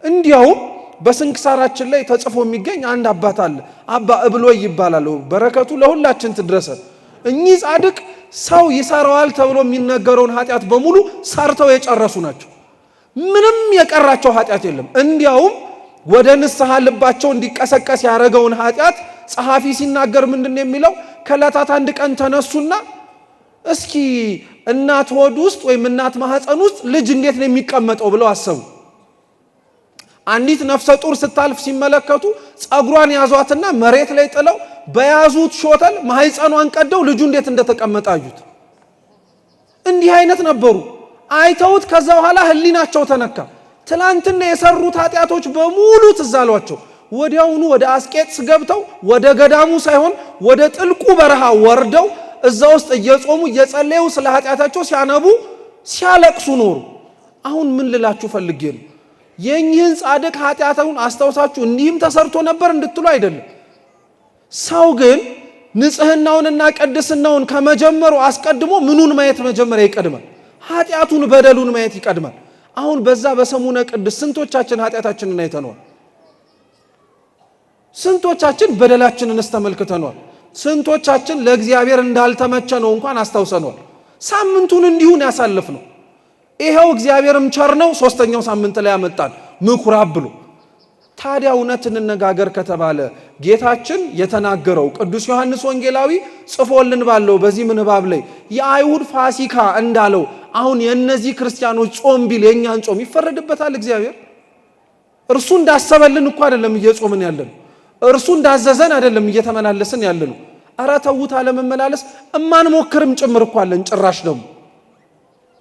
A: እንዲያውም በስንክሳራችን ላይ ተጽፎ የሚገኝ አንድ አባት አለ። አባ እብሎይ ይባላል። በረከቱ ለሁላችን ትድረሰ። እኚህ ጻድቅ ሰው ይሰራዋል ተብሎ የሚነገረውን ኃጢአት በሙሉ ሰርተው የጨረሱ ናቸው። ምንም የቀራቸው ኃጢአት የለም። እንዲያውም ወደ ንስሐ ልባቸው እንዲቀሰቀስ ያደረገውን ኃጢአት ጸሐፊ ሲናገር ምንድን የሚለው? ከዕለታት አንድ ቀን ተነሱና እስኪ እናት ሆድ ውስጥ ወይም እናት ማህፀን ውስጥ ልጅ እንዴት ነው የሚቀመጠው ብለው አሰቡ። አንዲት ነፍሰ ጡር ስታልፍ ሲመለከቱ ጸጉሯን ያዟትና መሬት ላይ ጥለው በያዙት ሾተል ማህፀኗን ቀደው ልጁ እንዴት እንደተቀመጠ አዩት። እንዲህ አይነት ነበሩ። አይተውት ከዛ በኋላ ህሊናቸው ተነካ። ትላንትና የሰሩት ኃጢአቶች በሙሉ ትዝ አሏቸው። ወዲያውኑ ወደ አስቄጥስ ገብተው ወደ ገዳሙ ሳይሆን ወደ ጥልቁ በረሃ ወርደው እዛ ውስጥ እየጾሙ እየጸለዩ ስለ ኃጢአታቸው ሲያነቡ ሲያለቅሱ ኖሩ። አሁን ምን ልላችሁ ፈልጌ ነው፣ የእኚህን ጻድቅ ኃጢአቱን አስታውሳችሁ እንዲህም ተሰርቶ ነበር እንድትሉ አይደለም። ሰው ግን ንጽህናውንና ቅድስናውን ከመጀመሩ አስቀድሞ ምኑን ማየት መጀመሪያ ይቀድማል? ኃጢአቱን በደሉን ማየት ይቀድማል። አሁን በዛ በሰሙነ ቅድስ ስንቶቻችን ኃጢአታችንን አይተነዋል? ስንቶቻችን በደላችንንስ ተመልክተነዋል? ስንቶቻችን ለእግዚአብሔር እንዳልተመቸ ነው እንኳን አስታውሰነዋል? ሳምንቱን እንዲሁን ያሳልፍ ነው። ይሄው እግዚአብሔርም ቸር ነው። ሶስተኛው ሳምንት ላይ ያመጣን ምኩራብ ብሎ። ታዲያ እውነት እንነጋገር ከተባለ ጌታችን የተናገረው ቅዱስ ዮሐንስ ወንጌላዊ ጽፎልን ባለው በዚህ ምንባብ ላይ የአይሁድ ፋሲካ እንዳለው አሁን የእነዚህ ክርስቲያኖች ጾም ቢል የእኛን ጾም ይፈረድበታል እግዚአብሔር? እርሱ እንዳሰበልን እኮ አይደለም እየጾምን ያለን፣ እርሱ እንዳዘዘን አይደለም እየተመላለስን ያለን። ኧረ ተውት አለመመላለስ እማንሞክርም ጭምር እኮ አለን። ጭራሽ ደግሞ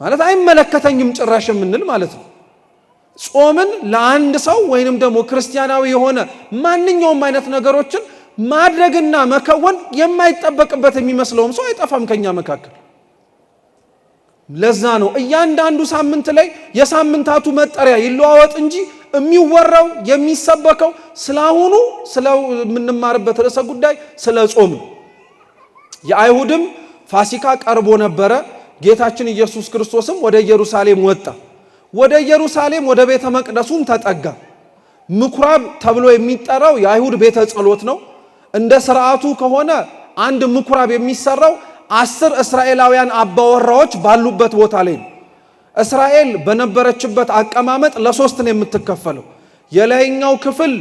A: ማለት አይመለከተኝም ጭራሽ የምንል ማለት ነው። ጾምን ለአንድ ሰው ወይንም ደግሞ ክርስቲያናዊ የሆነ ማንኛውም አይነት ነገሮችን ማድረግና መከወን የማይጠበቅበት የሚመስለውም ሰው አይጠፋም ከኛ መካከል። ለዛ ነው እያንዳንዱ ሳምንት ላይ የሳምንታቱ መጠሪያ ይለዋወጥ እንጂ የሚወራው የሚሰበከው ስላሁኑ ስለምንማርበት ርዕሰ ጉዳይ ስለ ጾም። የአይሁድም ፋሲካ ቀርቦ ነበረ። ጌታችን ኢየሱስ ክርስቶስም ወደ ኢየሩሳሌም ወጣ። ወደ ኢየሩሳሌም ወደ ቤተ መቅደሱም ተጠጋ። ምኩራብ ተብሎ የሚጠራው የአይሁድ ቤተ ጸሎት ነው። እንደ ስርዓቱ ከሆነ አንድ ምኩራብ የሚሰራው 10 እስራኤላውያን አባወራዎች ባሉበት ቦታ ላይ ነው። እስራኤል በነበረችበት አቀማመጥ ለሶስት ነው የምትከፈለው። የላይኛው ክፍል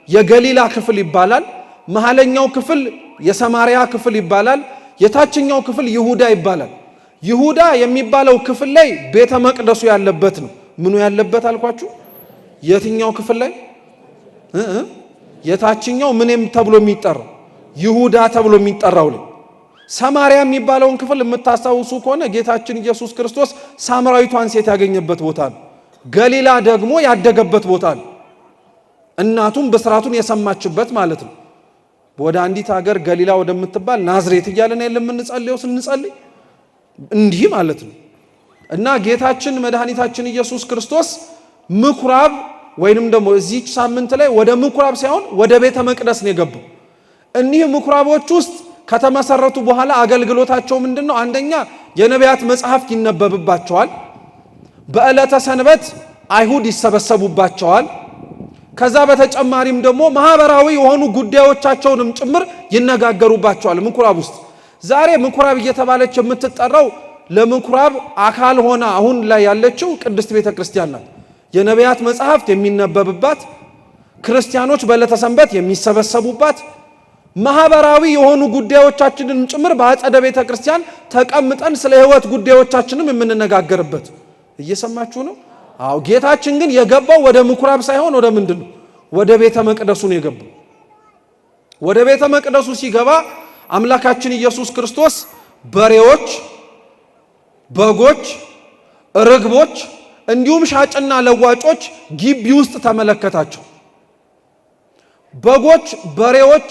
A: የገሊላ ክፍል ይባላል። መሃለኛው ክፍል የሰማሪያ ክፍል ይባላል። የታችኛው ክፍል ይሁዳ ይባላል። ይሁዳ የሚባለው ክፍል ላይ ቤተ መቅደሱ ያለበት ነው። ምኑ ያለበት አልኳችሁ? የትኛው ክፍል ላይ? የታችኛው ምንም ተብሎ የሚጠራው ይሁዳ ተብሎ የሚጠራው ላይ። ሰማሪያ የሚባለውን ክፍል የምታስታውሱ ከሆነ ጌታችን ኢየሱስ ክርስቶስ ሳምራዊቷን ሴት ያገኘበት ቦታ ነው። ገሊላ ደግሞ ያደገበት ቦታ ነው። እናቱም ብስራቱን የሰማችበት ማለት ነው። ወደ አንዲት ሀገር ገሊላ ወደምትባል ናዝሬት እያለን የምንጸልየው ስንጸልይ እንዲህ ማለት ነው። እና ጌታችን መድኃኒታችን ኢየሱስ ክርስቶስ ምኩራብ ወይንም ደግሞ እዚህ ሳምንት ላይ ወደ ምኩራብ ሳይሆን ወደ ቤተ መቅደስ ነው የገባው። እኒህ ምኩራቦች ውስጥ ከተመሰረቱ በኋላ አገልግሎታቸው ምንድነው? አንደኛ የነቢያት መጽሐፍት ይነበብባቸዋል። በዕለተ ሰንበት አይሁድ ይሰበሰቡባቸዋል። ከዛ በተጨማሪም ደግሞ ማህበራዊ የሆኑ ጉዳዮቻቸውንም ጭምር ይነጋገሩባቸዋል ምኩራብ ውስጥ። ዛሬ ምኩራብ እየተባለች የምትጠራው ለምኩራብ አካል ሆና አሁን ላይ ያለችው ቅድስት ቤተ ክርስቲያን ናት። የነቢያት መጽሐፍት የሚነበብባት፣ ክርስቲያኖች በዕለተ ሰንበት የሚሰበሰቡባት፣ ማህበራዊ የሆኑ ጉዳዮቻችንን ጭምር በአጸደ ቤተ ክርስቲያን ተቀምጠን ስለ ሕይወት ጉዳዮቻችንም የምንነጋገርበት። እየሰማችሁ ነው? አዎ። ጌታችን ግን የገባው ወደ ምኩራብ ሳይሆን ወደ ምንድን ነው? ወደ ቤተ መቅደሱ ነው የገባው። ወደ ቤተ መቅደሱ ሲገባ አምላካችን ኢየሱስ ክርስቶስ በሬዎች፣ በጎች፣ ርግቦች እንዲሁም ሻጭና ለዋጮች ግቢ ውስጥ ተመለከታቸው። በጎች፣ በሬዎች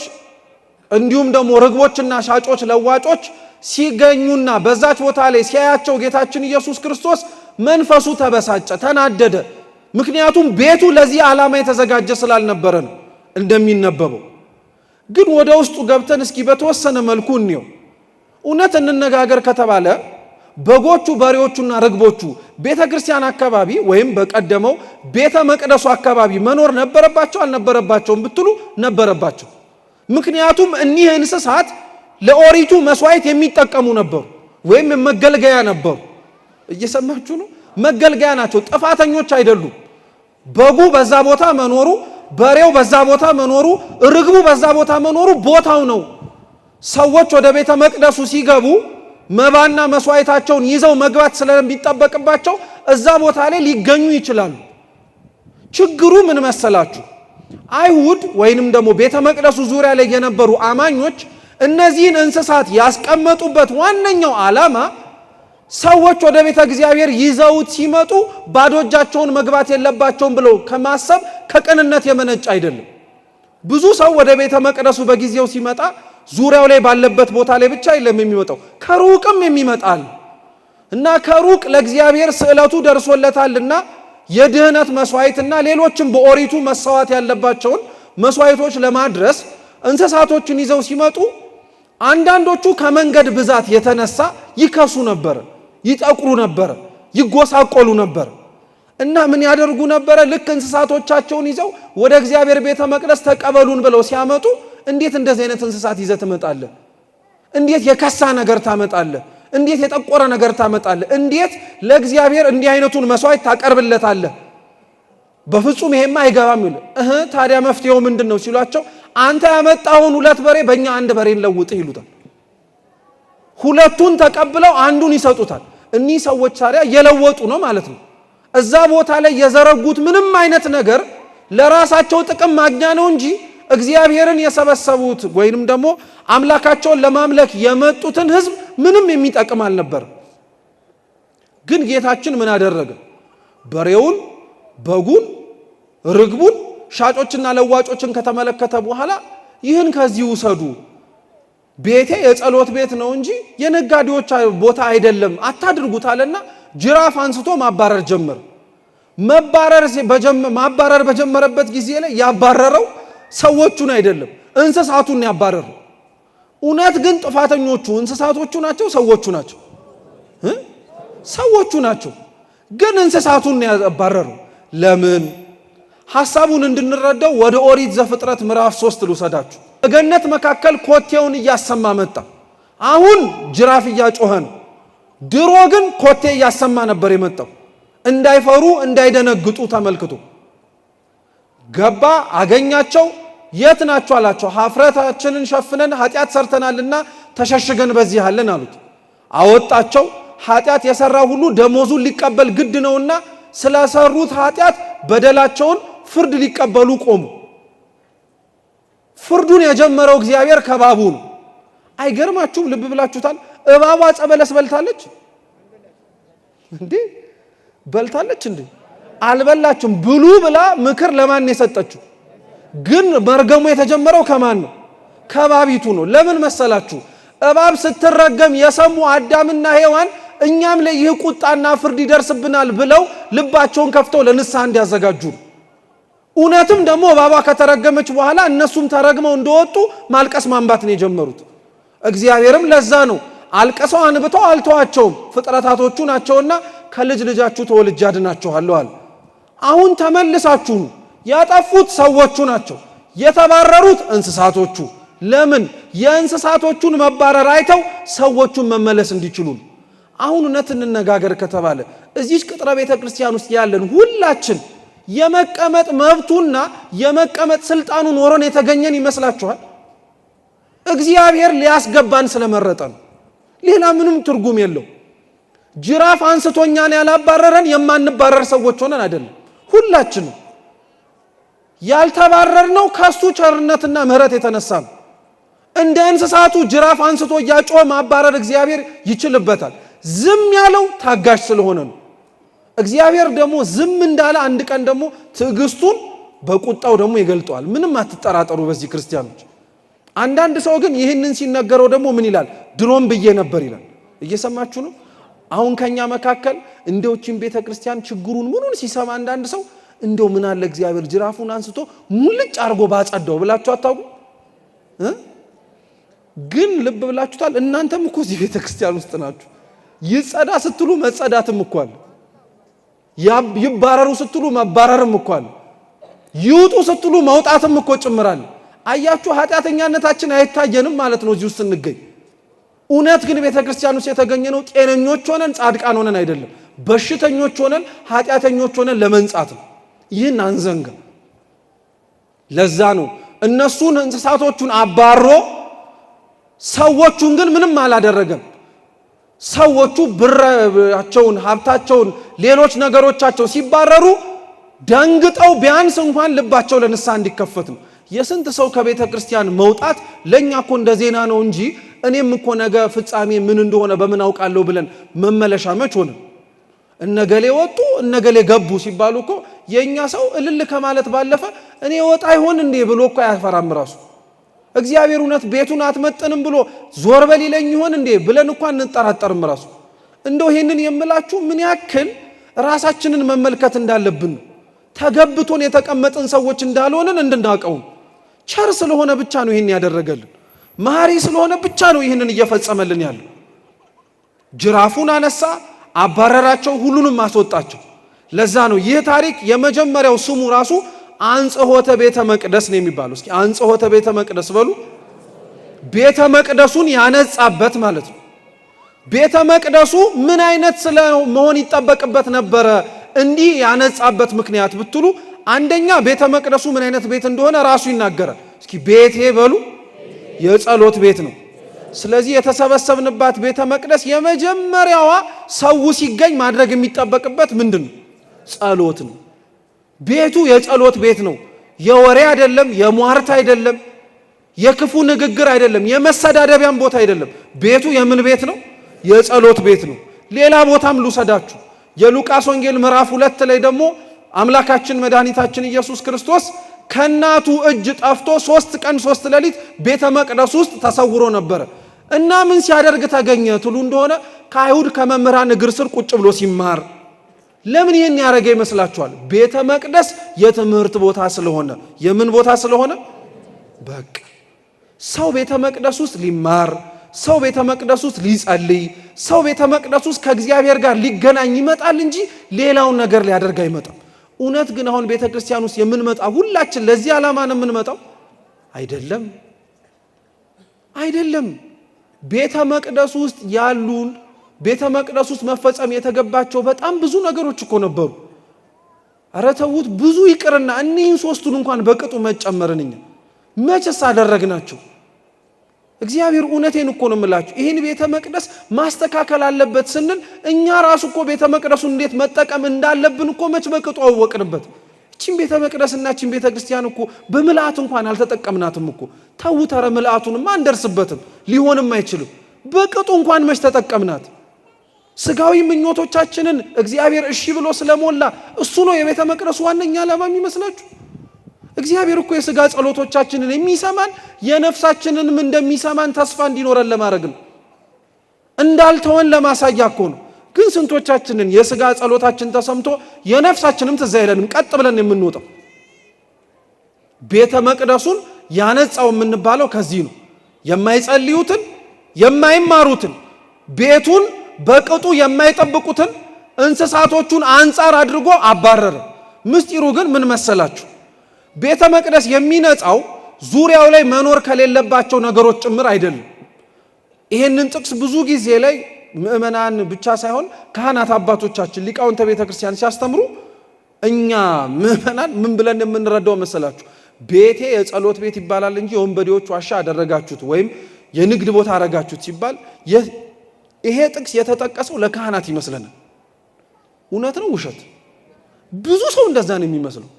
A: እንዲሁም ደግሞ ርግቦችና ሻጮች፣ ለዋጮች ሲገኙና በዛች ቦታ ላይ ሲያያቸው ጌታችን ኢየሱስ ክርስቶስ መንፈሱ ተበሳጨ፣ ተናደደ። ምክንያቱም ቤቱ ለዚህ ዓላማ የተዘጋጀ ስላልነበረ ነው እንደሚነበበው። ግን ወደ ውስጡ ገብተን እስኪ በተወሰነ መልኩ እንየው። እውነት እንነጋገር ከተባለ በጎቹ፣ በሬዎቹና ርግቦቹ ቤተ ክርስቲያን አካባቢ ወይም በቀደመው ቤተ መቅደሱ አካባቢ መኖር ነበረባቸው አልነበረባቸውም ብትሉ ነበረባቸው። ምክንያቱም እኒህ እንስሳት ለኦሪቱ መስዋዕት የሚጠቀሙ ነበሩ ወይም መገልገያ ነበሩ። እየሰማችሁ ነው? መገልገያ ናቸው፣ ጥፋተኞች አይደሉም። በጉ በዛ ቦታ መኖሩ፣ በሬው በዛ ቦታ መኖሩ፣ ርግቡ በዛ ቦታ መኖሩ ቦታው ነው። ሰዎች ወደ ቤተ መቅደሱ ሲገቡ መባና መስዋዕታቸውን ይዘው መግባት ስለሚጠበቅባቸው እዛ ቦታ ላይ ሊገኙ ይችላሉ። ችግሩ ምን መሰላችሁ? አይሁድ ወይንም ደግሞ ቤተ መቅደሱ ዙሪያ ላይ የነበሩ አማኞች እነዚህን እንስሳት ያስቀመጡበት ዋነኛው ዓላማ ሰዎች ወደ ቤተ እግዚአብሔር ይዘውት ሲመጡ ባዶ እጃቸውን መግባት የለባቸውም ብለው ከማሰብ ከቅንነት የመነጭ አይደለም። ብዙ ሰው ወደ ቤተ መቅደሱ በጊዜው ሲመጣ ዙሪያው ላይ ባለበት ቦታ ላይ ብቻ አይደለም የሚመጣው፣ ከሩቅም የሚመጣል እና ከሩቅ ለእግዚአብሔር ስዕለቱ ደርሶለታልና የድህነት መስዋዕትና ሌሎችም በኦሪቱ መሰዋት ያለባቸውን መስዋዕቶች ለማድረስ እንስሳቶችን ይዘው ሲመጡ አንዳንዶቹ ከመንገድ ብዛት የተነሳ ይከሱ ነበር፣ ይጠቁሩ ነበር፣ ይጎሳቆሉ ነበር። እና ምን ያደርጉ ነበረ? ልክ እንስሳቶቻቸውን ይዘው ወደ እግዚአብሔር ቤተ መቅደስ ተቀበሉን ብለው ሲያመጡ እንዴት እንደዚህ አይነት እንስሳት ይዘህ ትመጣለህ? እንዴት የከሳ ነገር ታመጣለህ? እንዴት የጠቆረ ነገር ታመጣለህ? እንዴት ለእግዚአብሔር እንዲህ አይነቱን መስዋዕት ታቀርብለታለህ? በፍጹም ይሄማ አይገባም ይሉ። ታዲያ መፍትሄው ምንድነው ሲሏቸው አንተ ያመጣውን 2 በሬ በእኛ 1 በሬ እንለውጥ ይሉታል። ሁለቱን ተቀብለው አንዱን ይሰጡታል። እኒህ ሰዎች ታዲያ እየለወጡ ነው ማለት ነው። እዛ ቦታ ላይ የዘረጉት ምንም አይነት ነገር ለራሳቸው ጥቅም ማግኛ ነው እንጂ እግዚአብሔርን የሰበሰቡት ወይንም ደግሞ አምላካቸውን ለማምለክ የመጡትን ሕዝብ ምንም የሚጠቅም አልነበር። ግን ጌታችን ምን አደረገ? በሬውን፣ በጉን፣ ርግቡን፣ ሻጮችና ለዋጮችን ከተመለከተ በኋላ ይህን ከዚህ ውሰዱ፣ ቤቴ የጸሎት ቤት ነው እንጂ የነጋዴዎች ቦታ አይደለም አታድርጉት አለና ጅራፍ አንስቶ ማባረር ጀመረ። ማባረር በጀመረበት ጊዜ ላይ ያባረረው ሰዎቹን አይደለም እንስሳቱን ያባረረው። እውነት ግን ጥፋተኞቹ እንስሳቶቹ ናቸው ሰዎቹ ናቸው? ሰዎቹ ናቸው። ግን እንስሳቱን ያባረረው ለምን? ሐሳቡን እንድንረዳው ወደ ኦሪት ዘፍጥረት ምዕራፍ 3 ልውሰዳችሁ። በገነት መካከል ኮቴውን እያሰማ መጣ። አሁን ጅራፍ እያጮኸ ነው። ድሮ ግን ኮቴ እያሰማ ነበር የመጣው። እንዳይፈሩ እንዳይደነግጡ ተመልክቶ ገባ። አገኛቸው። የት ናችሁ አላቸው። ኀፍረታችንን ሸፍነን ኃጢአት ሰርተናልና ተሸሽገን በዚህ አለን አሉት። አወጣቸው። ኃጢአት የሰራ ሁሉ ደሞዙን ሊቀበል ግድ ነውና ስለሰሩት ኃጢአት በደላቸውን ፍርድ ሊቀበሉ ቆሙ። ፍርዱን የጀመረው እግዚአብሔር ከእባቡ ነው። አይገርማችሁም? ልብ ብላችሁታል? እባቧ ዕፀ በለስ በልታለች እንዴ? በልታለች እንዴ? አልበላችም። ብሉ ብላ ምክር ለማን የሰጠችው? ግን መርገሙ የተጀመረው ከማን ነው? ከእባቢቱ ነው። ለምን መሰላችሁ? እባብ ስትረገም የሰሙ አዳምና ሔዋን እኛም ላይ ይህ ቁጣና ፍርድ ይደርስብናል ብለው ልባቸውን ከፍተው ለንስሐ እንዲያዘጋጁ። እውነትም ደግሞ እባቧ ከተረገመች በኋላ እነሱም ተረግመው እንደወጡ ማልቀስ ማንባት ነው የጀመሩት። እግዚአብሔርም ለዛ ነው አልቀሰው አንብተው አልተዋቸውም። ፍጥረታቶቹ ናቸውና ከልጅ ልጃችሁ ተወልጄ አድናችኋለሁ አለ። አሁን ተመልሳችሁ ያጠፉት ሰዎቹ ናቸው፣ የተባረሩት እንስሳቶቹ። ለምን? የእንስሳቶቹን መባረር አይተው ሰዎቹን መመለስ እንዲችሉ። አሁን እውነት እንነጋገር ከተባለ እዚህ ቅጥረ ቤተ ክርስቲያን ውስጥ ያለን ሁላችን የመቀመጥ መብቱና የመቀመጥ ስልጣኑ ኖሮን የተገኘን ይመስላችኋል? እግዚአብሔር ሊያስገባን ስለመረጠ ነው። ሌላ ምንም ትርጉም የለው። ጅራፍ አንስቶኛን ያላባረረን የማንባረር ሰዎች ሆነን አይደለም። ሁላችንም ያልተባረርነው ከሱ ቸርነትና ምሕረት የተነሳ ነው። እንደ እንስሳቱ ጅራፍ አንስቶ እያጮኸ ማባረር እግዚአብሔር ይችልበታል። ዝም ያለው ታጋሽ ስለሆነ ነው። እግዚአብሔር ደግሞ ዝም እንዳለ አንድ ቀን ደግሞ ትዕግስቱን በቁጣው ደግሞ ይገልጠዋል። ምንም አትጠራጠሩ በዚህ ክርስቲያኖች። አንዳንድ ሰው ግን ይህንን ሲነገረው ደግሞ ምን ይላል? ድሮም ብዬ ነበር ይላል። እየሰማችሁ ነው? አሁን ከኛ መካከል እንደውችን ቤተ ክርስቲያን ችግሩን ምኑን ሲሰማ አንዳንድ ሰው እንደው ምን አለ እግዚአብሔር ጅራፉን አንስቶ ሙልጭ አርጎ ባጸዳው ብላችሁ አታውቁ? ግን ልብ ብላችሁታል? እናንተም እኮ እዚህ ቤተ ክርስቲያን ውስጥ ናችሁ። ይጸዳ ስትሉ መጸዳትም እኮ አለ። ይባረሩ ስትሉ መባረርም እኮ አለ። ይውጡ ስትሉ መውጣትም እኮ ጭምራል። አያችሁ፣ ኃጢአተኛነታችን አይታየንም ማለት ነው እዚህ ውስጥ እንገኝ። እውነት ግን ቤተ ክርስቲያን ውስጥ የተገኘነው ጤነኞች ሆነን ጻድቃን ሆነን አይደለም፣ በሽተኞች ሆነን ኃጢአተኞች ሆነን ለመንጻት ነው። ይህን አንዘንጋ። ለዛ ነው እነሱን እንስሳቶቹን አባሮ ሰዎቹን ግን ምንም አላደረገም። ሰዎቹ ብራቸውን፣ ሀብታቸውን፣ ሌሎች ነገሮቻቸው ሲባረሩ ደንግጠው ቢያንስ እንኳን ልባቸው ለንስሐ እንዲከፈት ነው። የስንት ሰው ከቤተ ክርስቲያን መውጣት ለኛ እኮ እንደ ዜና ነው እንጂ እኔም እኮ ነገ ፍጻሜ ምን እንደሆነ በምን አውቃለሁ ብለን መመለሻ መች ሆነ? እነገሌ ወጡ እነገሌ ገቡ ሲባሉ እኮ የኛ ሰው እልል ከማለት ባለፈ እኔ ወጣ ይሆን እንዴ ብሎ እኮ አያፈራም ራሱ። እግዚአብሔር እውነት ቤቱን አትመጥንም ብሎ ዞር በል ይለኝ ይሆን እንዴ ብለን እንኳን እንጠራጠርም ራሱ። እንደው ይሄንን የምላችሁ ምን ያክል ራሳችንን መመልከት እንዳለብን ነው። ተገብቶን የተቀመጥን ሰዎች እንዳልሆነን እንድናውቀው። ቸር ስለሆነ ብቻ ነው ይሄን ያደረገልን። መሐሪ ስለሆነ ብቻ ነው ይሄንን እየፈጸመልን ያለው። ጅራፉን አነሳ፣ አባረራቸው፣ ሁሉንም አስወጣቸው። ለዛ ነው ይህ ታሪክ የመጀመሪያው ስሙ ራሱ አንጽሖተ ቤተ መቅደስ ነው የሚባለው። እስኪ አንጽሖተ ቤተ መቅደስ በሉ። ቤተ መቅደሱን ያነጻበት ማለት ነው። ቤተ መቅደሱ ምን አይነት ስለ መሆን ይጠበቅበት ነበረ እንዲህ ያነጻበት ምክንያት ብትሉ፣ አንደኛ ቤተ መቅደሱ ምን አይነት ቤት እንደሆነ ራሱ ይናገራል። እስኪ ቤቴ በሉ፣ የጸሎት ቤት ነው። ስለዚህ የተሰበሰብንባት ቤተ መቅደስ የመጀመሪያዋ ሰው ሲገኝ ማድረግ የሚጠበቅበት ምንድን ነው? ጸሎት ነው። ቤቱ የጸሎት ቤት ነው። የወሬ አይደለም፣ የሟርት አይደለም፣ የክፉ ንግግር አይደለም፣ የመሰዳደቢያም ቦታ አይደለም። ቤቱ የምን ቤት ነው? የጸሎት ቤት ነው። ሌላ ቦታም ልውሰዳችሁ። የሉቃስ ወንጌል ምዕራፍ 2 ላይ ደግሞ አምላካችን መድኃኒታችን ኢየሱስ ክርስቶስ ከእናቱ እጅ ጠፍቶ 3 ቀን 3 ሌሊት ቤተ መቅደስ ውስጥ ተሰውሮ ነበረ እና ምን ሲያደርግ ተገኘ ትሉ እንደሆነ ከአይሁድ ከመምህራን እግር ስር ቁጭ ብሎ ሲማር። ለምን ይህን ያደረገ ይመስላችኋል? ቤተ መቅደስ የትምህርት ቦታ ስለሆነ። የምን ቦታ ስለሆነ? በቃ ሰው ቤተ መቅደስ ውስጥ ሊማር፣ ሰው ቤተ መቅደስ ውስጥ ሊጸልይ፣ ሰው ቤተ መቅደስ ውስጥ ከእግዚአብሔር ጋር ሊገናኝ ይመጣል እንጂ ሌላውን ነገር ሊያደርግ አይመጣም። እውነት ግን አሁን ቤተ ክርስቲያን ውስጥ የምንመጣ ሁላችን ለዚህ ዓላማ ነው የምንመጣው? አይደለም። ቤተ መቅደስ ውስጥ ያሉን ቤተ መቅደስ ውስጥ መፈጸም የተገባቸው በጣም ብዙ ነገሮች እኮ ነበሩ። ኧረ ተውት፣ ብዙ ይቅርና እኒህን ሶስቱን እንኳን በቅጡ መጨመርን እኛ መቼስ አደረግናቸው? እግዚአብሔር እውነቴን እኮ ነው የምላችሁ፣ ይህን ቤተ መቅደስ ማስተካከል አለበት ስንል እኛ ራሱ እኮ ቤተ መቅደሱን እንዴት መጠቀም እንዳለብን እኮ መች በቅጡ አወቅንበት? እቺን ቤተ መቅደስና እቺን ቤተ ክርስቲያን እኮ በምልአት እንኳን አልተጠቀምናትም እኮ። ተውት፣ ኧረ ምልአቱንማ አንደርስበትም፣ ሊሆንም አይችልም። በቅጡ እንኳን መች ተጠቀምናት? ስጋዊ ምኞቶቻችንን እግዚአብሔር እሺ ብሎ ስለሞላ እሱ ነው የቤተ መቅደሱ ዋነኛ ዓላማ የሚመስላችሁ? እግዚአብሔር እኮ የስጋ ጸሎቶቻችንን የሚሰማን የነፍሳችንንም እንደሚሰማን ተስፋ እንዲኖረን ለማድረግ ነው፣ እንዳልተወን ለማሳያ እኮ ነው። ግን ስንቶቻችንን የስጋ ጸሎታችን ተሰምቶ የነፍሳችንም ትዝ አይለንም፣ ቀጥ ብለን የምንወጣው? ቤተ መቅደሱን ያነጻው የምንባለው ከዚህ ነው። የማይጸልዩትን የማይማሩትን ቤቱን በቅጡ የማይጠብቁትን እንስሳቶቹን አንጻር አድርጎ አባረረ። ምስጢሩ ግን ምን መሰላችሁ? ቤተ መቅደስ የሚነጻው ዙሪያው ላይ መኖር ከሌለባቸው ነገሮች ጭምር አይደለም። ይሄንን ጥቅስ ብዙ ጊዜ ላይ ምእመናን ብቻ ሳይሆን ካህናት አባቶቻችን ሊቃውንተ ቤተ ክርስቲያን ሲያስተምሩ እኛ ምእመናን ምን ብለን የምንረዳው መሰላችሁ? ቤቴ የጸሎት ቤት ይባላል እንጂ የወንበዴዎች ዋሻ አደረጋችሁት ወይም የንግድ ቦታ አረጋችሁት ሲባል ይሄ ጥቅስ የተጠቀሰው ለካህናት ይመስለናል። እውነት ነው ውሸት? ብዙ ሰው እንደዛ ነው የሚመስለው።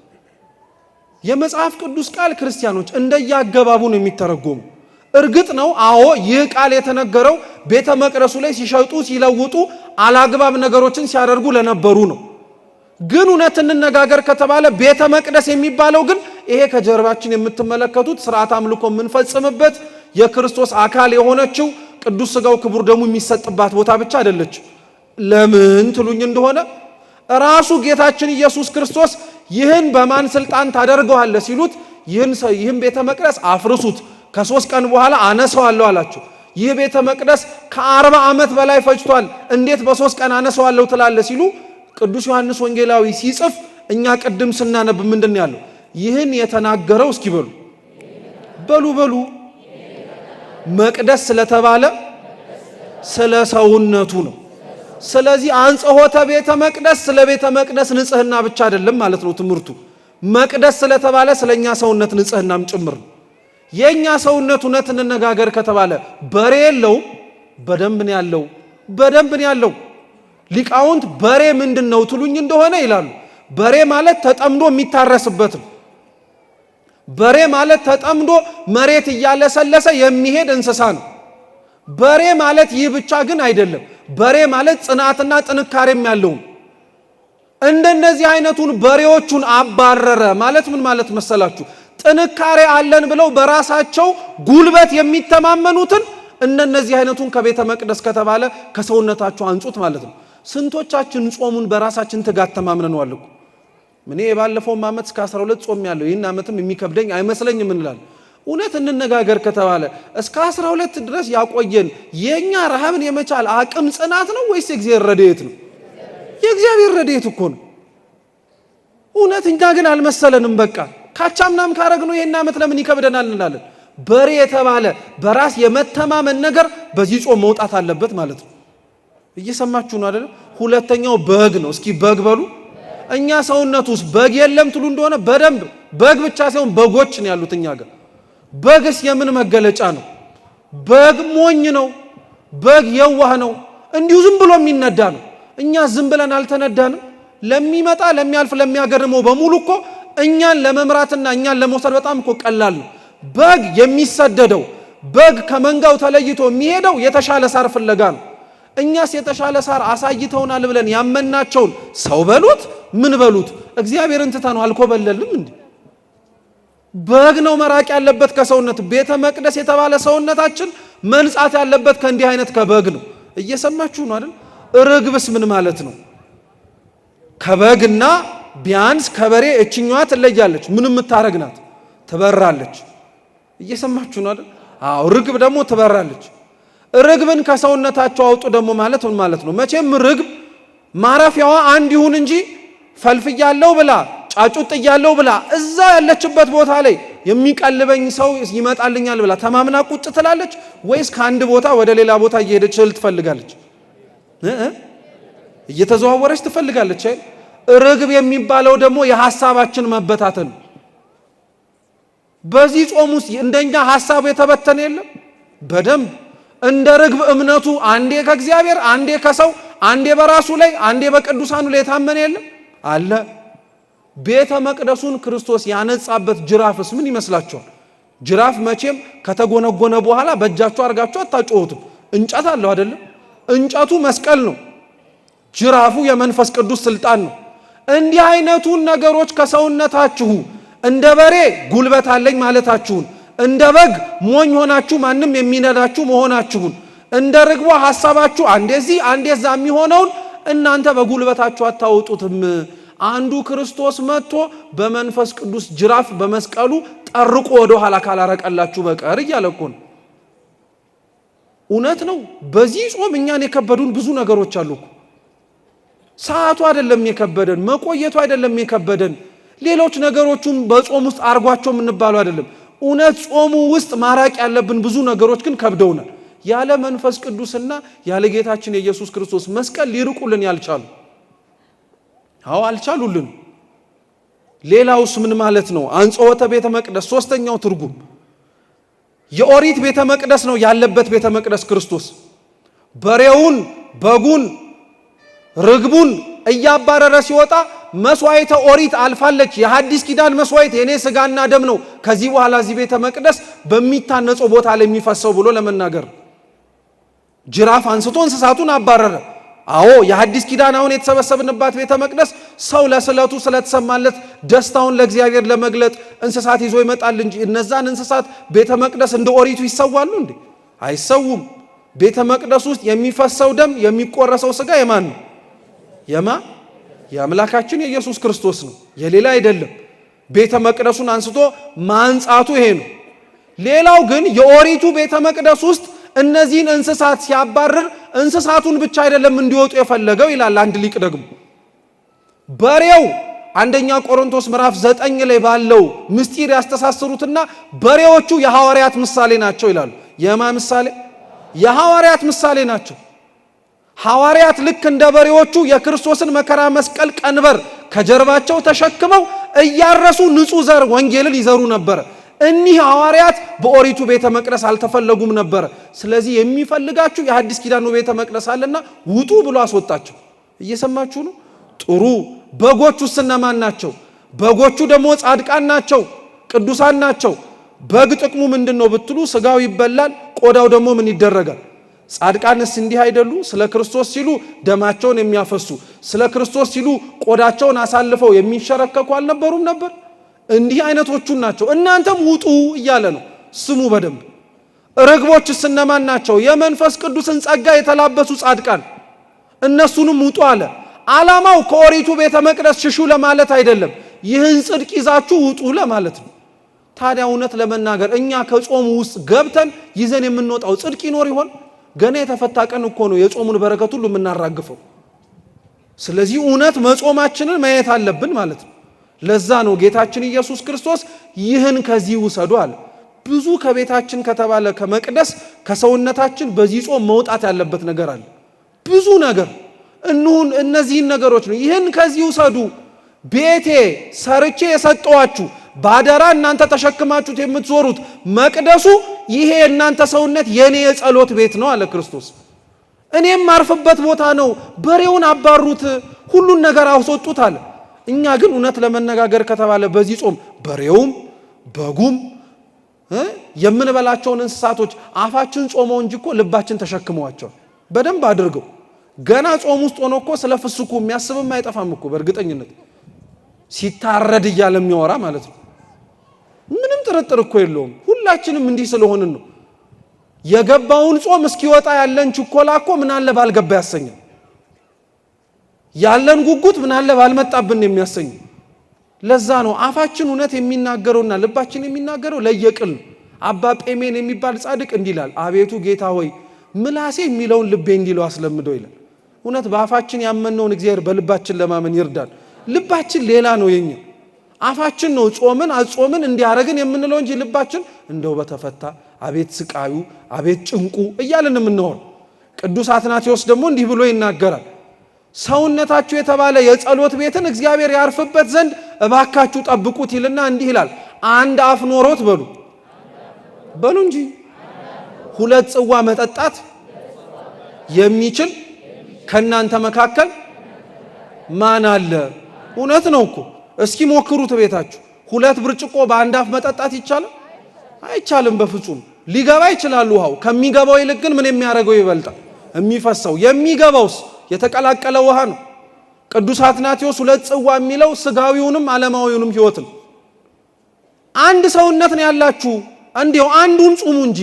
A: የመጽሐፍ ቅዱስ ቃል ክርስቲያኖች እንደያገባቡ ነው የሚተረጎሙ። እርግጥ ነው አዎ፣ ይህ ቃል የተነገረው ቤተ መቅደሱ ላይ ሲሸጡ ሲለውጡ አላግባብ ነገሮችን ሲያደርጉ ለነበሩ ነው። ግን እውነት እንነጋገር ከተባለ ቤተ መቅደስ የሚባለው ግን ይሄ ከጀርባችን የምትመለከቱት ስርዓት አምልኮ የምንፈጽምበት የክርስቶስ አካል የሆነችው ቅዱስ ሥጋው ክቡር ደሙ የሚሰጥባት ቦታ ብቻ አይደለችም። ለምን ትሉኝ እንደሆነ ራሱ ጌታችን ኢየሱስ ክርስቶስ ይህን በማን ስልጣን ታደርገዋለህ ሲሉት ይህን ቤተ መቅደስ አፍርሱት ከ3 ቀን በኋላ አነሳዋለሁ አላቸው። ይህ ቤተ መቅደስ ከ40 ዓመት በላይ ፈጅቷል፣ እንዴት በ3 ቀን አነሳዋለሁ ትላለህ ሲሉ ቅዱስ ዮሐንስ ወንጌላዊ ሲጽፍ እኛ ቅድም ስናነብ ምንድን ያለው? ይህን የተናገረው እስኪ በሉ መቅደስ ስለተባለ ስለ ሰውነቱ ነው። ስለዚህ አንጽሖተ ቤተ መቅደስ ስለ ቤተ መቅደስ ንጽህና ብቻ አይደለም ማለት ነው ትምህርቱ። መቅደስ ስለተባለ ስለኛ ሰውነት ንጽህናም ጭምር ነው። የኛ ሰውነት እውነት እንነጋገር ከተባለ በሬ የለውም? በደንብ ነው ያለው። ሊቃውንት በሬ ምንድነው ትሉኝ እንደሆነ ይላሉ፣ በሬ ማለት ተጠምዶ የሚታረስበት ነው። በሬ ማለት ተጠምዶ መሬት እያለሰለሰ የሚሄድ እንስሳ ነው። በሬ ማለት ይህ ብቻ ግን አይደለም። በሬ ማለት ጽናትና ጥንካሬም ያለው። እንደነዚህ አይነቱን በሬዎቹን አባረረ ማለት ምን ማለት መሰላችሁ? ጥንካሬ አለን ብለው በራሳቸው ጉልበት የሚተማመኑትን እንደነዚህ አይነቱን ከቤተ መቅደስ ከተባለ ከሰውነታቸው አንጹት ማለት ነው። ስንቶቻችን ጾሙን በራሳችን ትጋት ተማምነናል እኮ። እኔ የባለፈው ዓመት እስከ 12 ጾም ያለው ይህን ዓመትም የሚከብደኝ አይመስለኝም እንላለን። እውነት እንነጋገር ከተባለ እስከ 12 ድረስ ያቆየን የኛ ረሃብን የመቻል አቅም ጽናት ነው ወይስ የእግዚአብሔር ረድኤት ነው? የእግዚአብሔር ረድኤት እኮ ነው። እውነት እኛ ግን አልመሰለንም። በቃ ካቻምናም ካረግነው ይሄን ዓመት ለምን ይከብደናል እንላለን። በሬ የተባለ በራስ የመተማመን ነገር በዚህ ጾም መውጣት አለበት ማለት ነው። እየሰማችሁ ነው አይደል? ሁለተኛው በግ ነው። እስኪ በግ በሉ። እኛ ሰውነት ውስጥ በግ የለም ትሉ እንደሆነ በደንብ በግ ብቻ ሳይሆን በጎች ነው ያሉት እኛ ጋር። በግስ የምን መገለጫ ነው? በግ ሞኝ ነው። በግ የዋህ ነው። እንዲሁ ዝም ብሎ የሚነዳ ነው። እኛ ዝም ብለን አልተነዳንም። ለሚመጣ ለሚያልፍ ለሚያገርመው በሙሉ እኮ እኛን ለመምራትና እኛን ለመውሰድ በጣም እኮ ቀላል ነው። በግ የሚሰደደው በግ ከመንጋው ተለይቶ የሚሄደው የተሻለ ሳር ፍለጋ ነው። እኛስ የተሻለ ሳር አሳይተውናል ብለን ያመናቸውን ሰው በሉት ምን በሉት እግዚአብሔርን ትተነው አልኮበለልም እንዴ? በግ ነው መራቅ ያለበት ከሰውነት። ቤተ መቅደስ የተባለ ሰውነታችን መንጻት ያለበት ከእንዲህ አይነት ከበግ ነው። እየሰማችሁ ነው አይደል? ርግብስ ምን ማለት ነው? ከበግና ቢያንስ ከበሬ እችኛዋ ትለያለች። ምን የምታረግ ናት? ትበራለች። እየሰማችሁ ነው አይደል? አዎ፣ ርግብ ደግሞ ትበራለች። ርግብን ከሰውነታቸው አውጡ ደግሞ ማለት ምን ማለት ነው? መቼም ርግብ ማረፊያዋ አንድ ይሁን እንጂ ፈልፍያለው ብላ ጫጩት ጥያለው ብላ እዛ ያለችበት ቦታ ላይ የሚቀልበኝ ሰው ይመጣልኛል ብላ ተማምና ቁጭ ትላለች ወይስ ከአንድ ቦታ ወደ ሌላ ቦታ እየሄደች ትፈልጋለች? እየተዘዋወረች ትፈልጋለች አይደል? ርግብ የሚባለው ደግሞ የሐሳባችን መበታተን። በዚህ ጾም ውስጥ እንደኛ ሐሳቡ የተበተነ የለም። በደንብ እንደ ርግብ እምነቱ አንዴ ከእግዚአብሔር አንዴ ከሰው አንዴ በራሱ ላይ አንዴ በቅዱሳኑ ላይ የታመነ የለም አለ። ቤተ መቅደሱን ክርስቶስ ያነጻበት ጅራፍስ ምን ይመስላችኋል? ጅራፍ መቼም ከተጎነጎነ በኋላ በእጃችሁ አርጋችሁ አታጮሁትም። እንጨት አለው አይደለም? እንጨቱ መስቀል ነው። ጅራፉ የመንፈስ ቅዱስ ስልጣን ነው። እንዲህ አይነቱን ነገሮች ከሰውነታችሁ እንደ በሬ ጉልበት አለኝ ማለታችሁን፣ እንደ በግ ሞኝ ሆናችሁ ማንም የሚነዳችሁ መሆናችሁን፣ እንደ ርግቧ ሐሳባችሁ አንዴዚህ አንዴዛ የሚሆነውን እናንተ በጉልበታችሁ አታወጡትም። አንዱ ክርስቶስ መጥቶ በመንፈስ ቅዱስ ጅራፍ በመስቀሉ ጠርቆ ወደ ኋላ ካላረቀላችሁ በቀር እያለ እኮ ነው። እውነት ነው። በዚህ ጾም እኛን የከበዱን ብዙ ነገሮች አሉ እኮ። ሰዓቱ አይደለም የከበደን፣ መቆየቱ አይደለም የከበደን፣ ሌሎች ነገሮቹም በጾም ውስጥ አርጓቸው የምንባሉ አይደለም። እውነት ጾሙ ውስጥ ማራቅ ያለብን ብዙ ነገሮች ግን ከብደውናል። ያለ መንፈስ ቅዱስና ያለ ጌታችን የኢየሱስ ክርስቶስ መስቀል ሊርቁልን ያልቻሉ አልቻሉልን። ሌላውስ ምን ማለት ነው? አንጽሖተ ቤተ መቅደስ ሶስተኛው ትርጉም የኦሪት ቤተ መቅደስ ነው ያለበት ቤተ መቅደስ ክርስቶስ በሬውን፣ በጉን፣ ርግቡን እያባረረ ሲወጣ መስዋዕተ ኦሪት አልፋለች። የሐዲስ ኪዳን መስዋዕት የኔ ስጋና ደም ነው ከዚህ በኋላ እዚህ ቤተ መቅደስ በሚታነጸው ቦታ ላይ የሚፈሰው ብሎ ለመናገር ጅራፍ አንስቶ እንስሳቱን አባረረ። አዎ የሐዲስ ኪዳን አሁን የተሰበሰብንባት ቤተ መቅደስ ሰው ለስለቱ ስለተሰማለት ደስታውን ለእግዚአብሔር ለመግለጥ እንስሳት ይዞ ይመጣል እንጂ እነዛን እንስሳት ቤተ መቅደስ እንደ ኦሪቱ ይሰዋሉ እንዴ? አይሰውም። ቤተ መቅደስ ውስጥ የሚፈሰው ደም የሚቆረሰው ስጋ የማን ነው? የአምላካችን የኢየሱስ ክርስቶስ ነው፣ የሌላ አይደለም። ቤተ መቅደሱን አንስቶ ማንጻቱ ይሄ ነው። ሌላው ግን የኦሪቱ ቤተ መቅደስ ውስጥ እነዚህን እንስሳት ሲያባርር እንስሳቱን ብቻ አይደለም እንዲወጡ የፈለገው ይላል አንድ ሊቅ ደግሞ በሬው አንደኛ ቆሮንቶስ ምዕራፍ 9 ላይ ባለው ምስጢር ያስተሳስሩትና በሬዎቹ የሐዋርያት ምሳሌ ናቸው ይላሉ። የማ ምሳሌ? የሐዋርያት ምሳሌ ናቸው። ሐዋርያት ልክ እንደ በሬዎቹ የክርስቶስን መከራ መስቀል ቀንበር ከጀርባቸው ተሸክመው እያረሱ ንጹሕ ዘር ወንጌልን ይዘሩ ነበር። እኒህ ሐዋርያት በኦሪቱ ቤተ መቅደስ አልተፈለጉም ነበር። ስለዚህ የሚፈልጋችሁ የሐዲስ ኪዳኑ ቤተ መቅደስ አለና ውጡ ብሎ አስወጣቸው። እየሰማችሁ ነው? ጥሩ። በጎቹስ እነማን ናቸው? በጎቹ ደግሞ ጻድቃን ናቸው፣ ቅዱሳን ናቸው። በግ ጥቅሙ ምንድነው ብትሉ ስጋው ይበላል፣ ቆዳው ደግሞ ምን ይደረጋል? ጻድቃንስ እንዲህ አይደሉ? ስለ ክርስቶስ ሲሉ ደማቸውን የሚያፈሱ ስለ ክርስቶስ ሲሉ ቆዳቸውን አሳልፈው የሚሸረከኩ አልነበሩም ነበር? እንዲህ አይነቶቹን ናቸው። እናንተም ውጡ እያለ ነው። ስሙ በደንብ። ርግቦችስ እነማን ናቸው? የመንፈስ ቅዱስን ጸጋ የተላበሱ ጻድቃን፣ እነሱንም ውጡ አለ። ዓላማው ከኦሪቱ ቤተ መቅደስ ሽሹ ለማለት አይደለም፣ ይህን ጽድቅ ይዛችሁ ውጡ ለማለት ነው። ታዲያ እውነት ለመናገር እኛ ከጾሙ ውስጥ ገብተን ይዘን የምንወጣው ጽድቅ ይኖር ይሆን? ገና የተፈታ ቀን እኮ ነው የጾሙን በረከት ሁሉ የምናራግፈው። ስለዚህ እውነት መጾማችንን ማየት አለብን ማለት ነው። ለዛ ነው ጌታችን ኢየሱስ ክርስቶስ ይህን ከዚህ ውሰዱ አለ። ብዙ ከቤታችን ከተባለ ከመቅደስ ከሰውነታችን በዚህ ጾም መውጣት ያለበት ነገር አለ። ብዙ ነገር እነዚህን ነገሮች ነው። ይህን ከዚህ ውሰዱ፣ ቤቴ ሰርቼ የሰጠዋችሁ ባደራ እናንተ ተሸክማችሁት የምትዞሩት መቅደሱ ይሄ እናንተ ሰውነት የኔ የጸሎት ቤት ነው አለ ክርስቶስ። እኔም ማርፍበት ቦታ ነው። በሬውን አባሩት፣ ሁሉን ነገር አስወጡት አለ። እኛ ግን እውነት ለመነጋገር ከተባለ በዚህ ጾም በሬውም በጉም የምንበላቸውን እንስሳቶች አፋችን ጾመው እንጂ እኮ ልባችን ተሸክመዋቸዋል በደንብ አድርገው። ገና ጾም ውስጥ ሆኖ እኮ ስለ ፍስኩ የሚያስብም አይጠፋም እኮ በእርግጠኝነት ሲታረድ እያለ የሚያወራ ማለት ነው። ምንም ጥርጥር እኮ የለውም። ሁላችንም እንዲህ ስለሆንን ነው። የገባውን ጾም እስኪወጣ ያለን ችኮላ እኮ ምን አለ ባልገባ ያሰኛል። ያለን ጉጉት ምን አለ ባልመጣብን የሚያሰኝ። ለዛ ነው አፋችን እውነት የሚናገረውና ልባችን የሚናገረው ለየቅል ነው። አባ ጴሜን የሚባል ጻድቅ እንዲህ ይላል፣ አቤቱ ጌታ ሆይ ምላሴ የሚለውን ልቤ እንዲለው አስለምደው ይላል። እውነት በአፋችን ያመነውን እግዚአብሔር በልባችን ለማመን ይርዳል። ልባችን ሌላ ነው የኛ። አፋችን ነው ጾምን አጾምን እንዲያረግን የምንለው እንጂ ልባችን እንደው በተፈታ አቤት ስቃዩ አቤት ጭንቁ እያልን የምንሆን። ቅዱስ አትናቴዎስ ደግሞ እንዲህ ብሎ ይናገራል። ሰውነታችሁ የተባለ የጸሎት ቤትን እግዚአብሔር ያርፍበት ዘንድ እባካችሁ ጠብቁት ይልና እንዲህ ይላል። አንድ አፍ ኖሮት በሉ እንጂ 2 ጽዋ መጠጣት የሚችል ከናንተ መካከል ማን አለ? እውነት ነው እኮ። እስኪ ሞክሩት ቤታችሁ። 2 ብርጭቆ በአንድ አፍ መጠጣት ይቻላል? አይቻልም በፍጹም። ሊገባ ይችላል ውሃው። ከሚገባው ይልቅ ግን ምን የሚያደርገው ይበልጣል? የሚፈሰው። የሚገባውስ የተቀላቀለ ውሃ ነው። ቅዱስ አትናቴዎስ 2 ጽዋ የሚለው ስጋዊውንም ዓለማዊውንም ሕይወት ነው። አንድ ሰውነት ነው ያላችሁ፣ እንዲሁ አንዱን ጹሙ እንጂ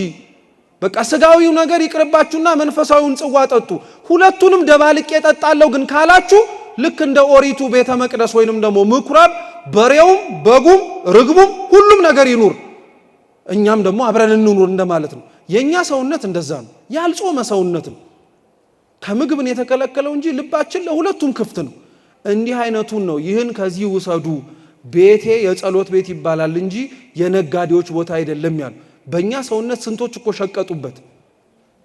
A: በቃ ስጋዊው ነገር ይቅርባችሁና መንፈሳዊውን ጽዋ ጠጡ። ሁለቱንም ደባልቄ እጠጣለሁ ግን ካላችሁ ልክ እንደ ኦሪቱ ቤተ መቅደስ ወይንም ደግሞ ምኩራብ በሬውም በጉም ርግቡም ሁሉም ነገር ይኑር፣ እኛም ደግሞ አብረን እንኑር እንደማለት ነው። የኛ ሰውነት እንደዛ ነው። ያልጾመ ሰውነት ነው። ከምግብን የተከለከለው እንጂ ልባችን ለሁለቱም ክፍት ነው። እንዲህ አይነቱን ነው ይህን ከዚህ ውሰዱ፣ ቤቴ የጸሎት ቤት ይባላል እንጂ የነጋዴዎች ቦታ አይደለም ያሉ። በእኛ ሰውነት ስንቶች እኮ ሸቀጡበት፣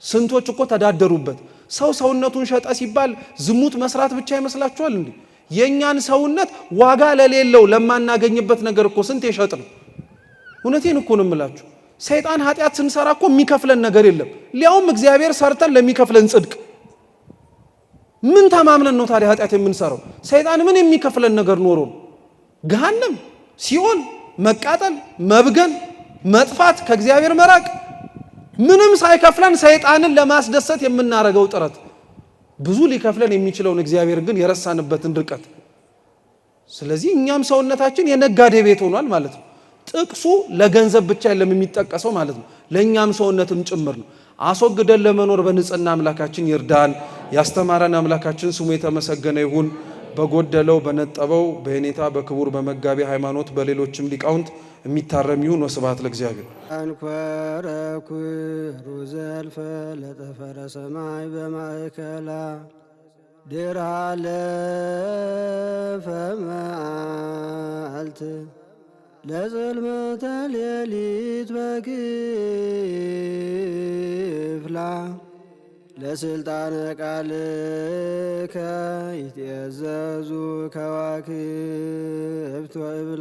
A: ስንቶች እኮ ተዳደሩበት። ሰው ሰውነቱን ሸጠ ሲባል ዝሙት መስራት ብቻ ይመስላችኋል እንዴ? የእኛን ሰውነት ዋጋ ለሌለው ለማናገኝበት ነገር እኮ ስንት የሸጥ ነው። እውነቴን እኮ ነው የምላችሁ። ሰይጣን ኃጢአት ስንሰራ እኮ የሚከፍለን ነገር የለም፣ ሊያውም እግዚአብሔር ሰርተን ለሚከፍለን ጽድቅ። ምን ተማምነን ነው ታዲያ ኃጢአት የምንሰራው? ሰይጣን ምን የሚከፍለን ነገር ኖሮ ነው? ገሃነም፣ ሲኦል፣ መቃጠል፣ መብገን፣ መጥፋት፣ ከእግዚአብሔር መራቅ። ምንም ሳይከፍለን ሰይጣንን ለማስደሰት የምናረገው ጥረት ብዙ ሊከፍለን የሚችለውን እግዚአብሔር ግን የረሳንበትን ርቀት። ስለዚህ እኛም ሰውነታችን የነጋዴ ቤት ሆኗል ማለት ነው። ጥቅሱ ለገንዘብ ብቻ የለም የሚጠቀሰው ማለት ነው፣ ለእኛም ሰውነትም ጭምር ነው። አስወግደን ለመኖር በንጽህና አምላካችን ይርዳን። ያስተማረን አምላካችን ስሙ የተመሰገነ ይሁን። በጎደለው በነጠበው በኔታ በክቡር በመጋቢ ሃይማኖት በሌሎችም ሊቃውንት የሚታረም ይሁን። ወስብሐት ለእግዚአብሔር።
B: አንኮረ ኩሩ ዘልፈ ለጠፈረ ሰማይ በማእከላ ድራ ለፈመዓልት ለጽልመተ ሌሊት በክፍላ ለስልጣነ ቃልከ ይትእዘዙ ከዋክብት ወእብላ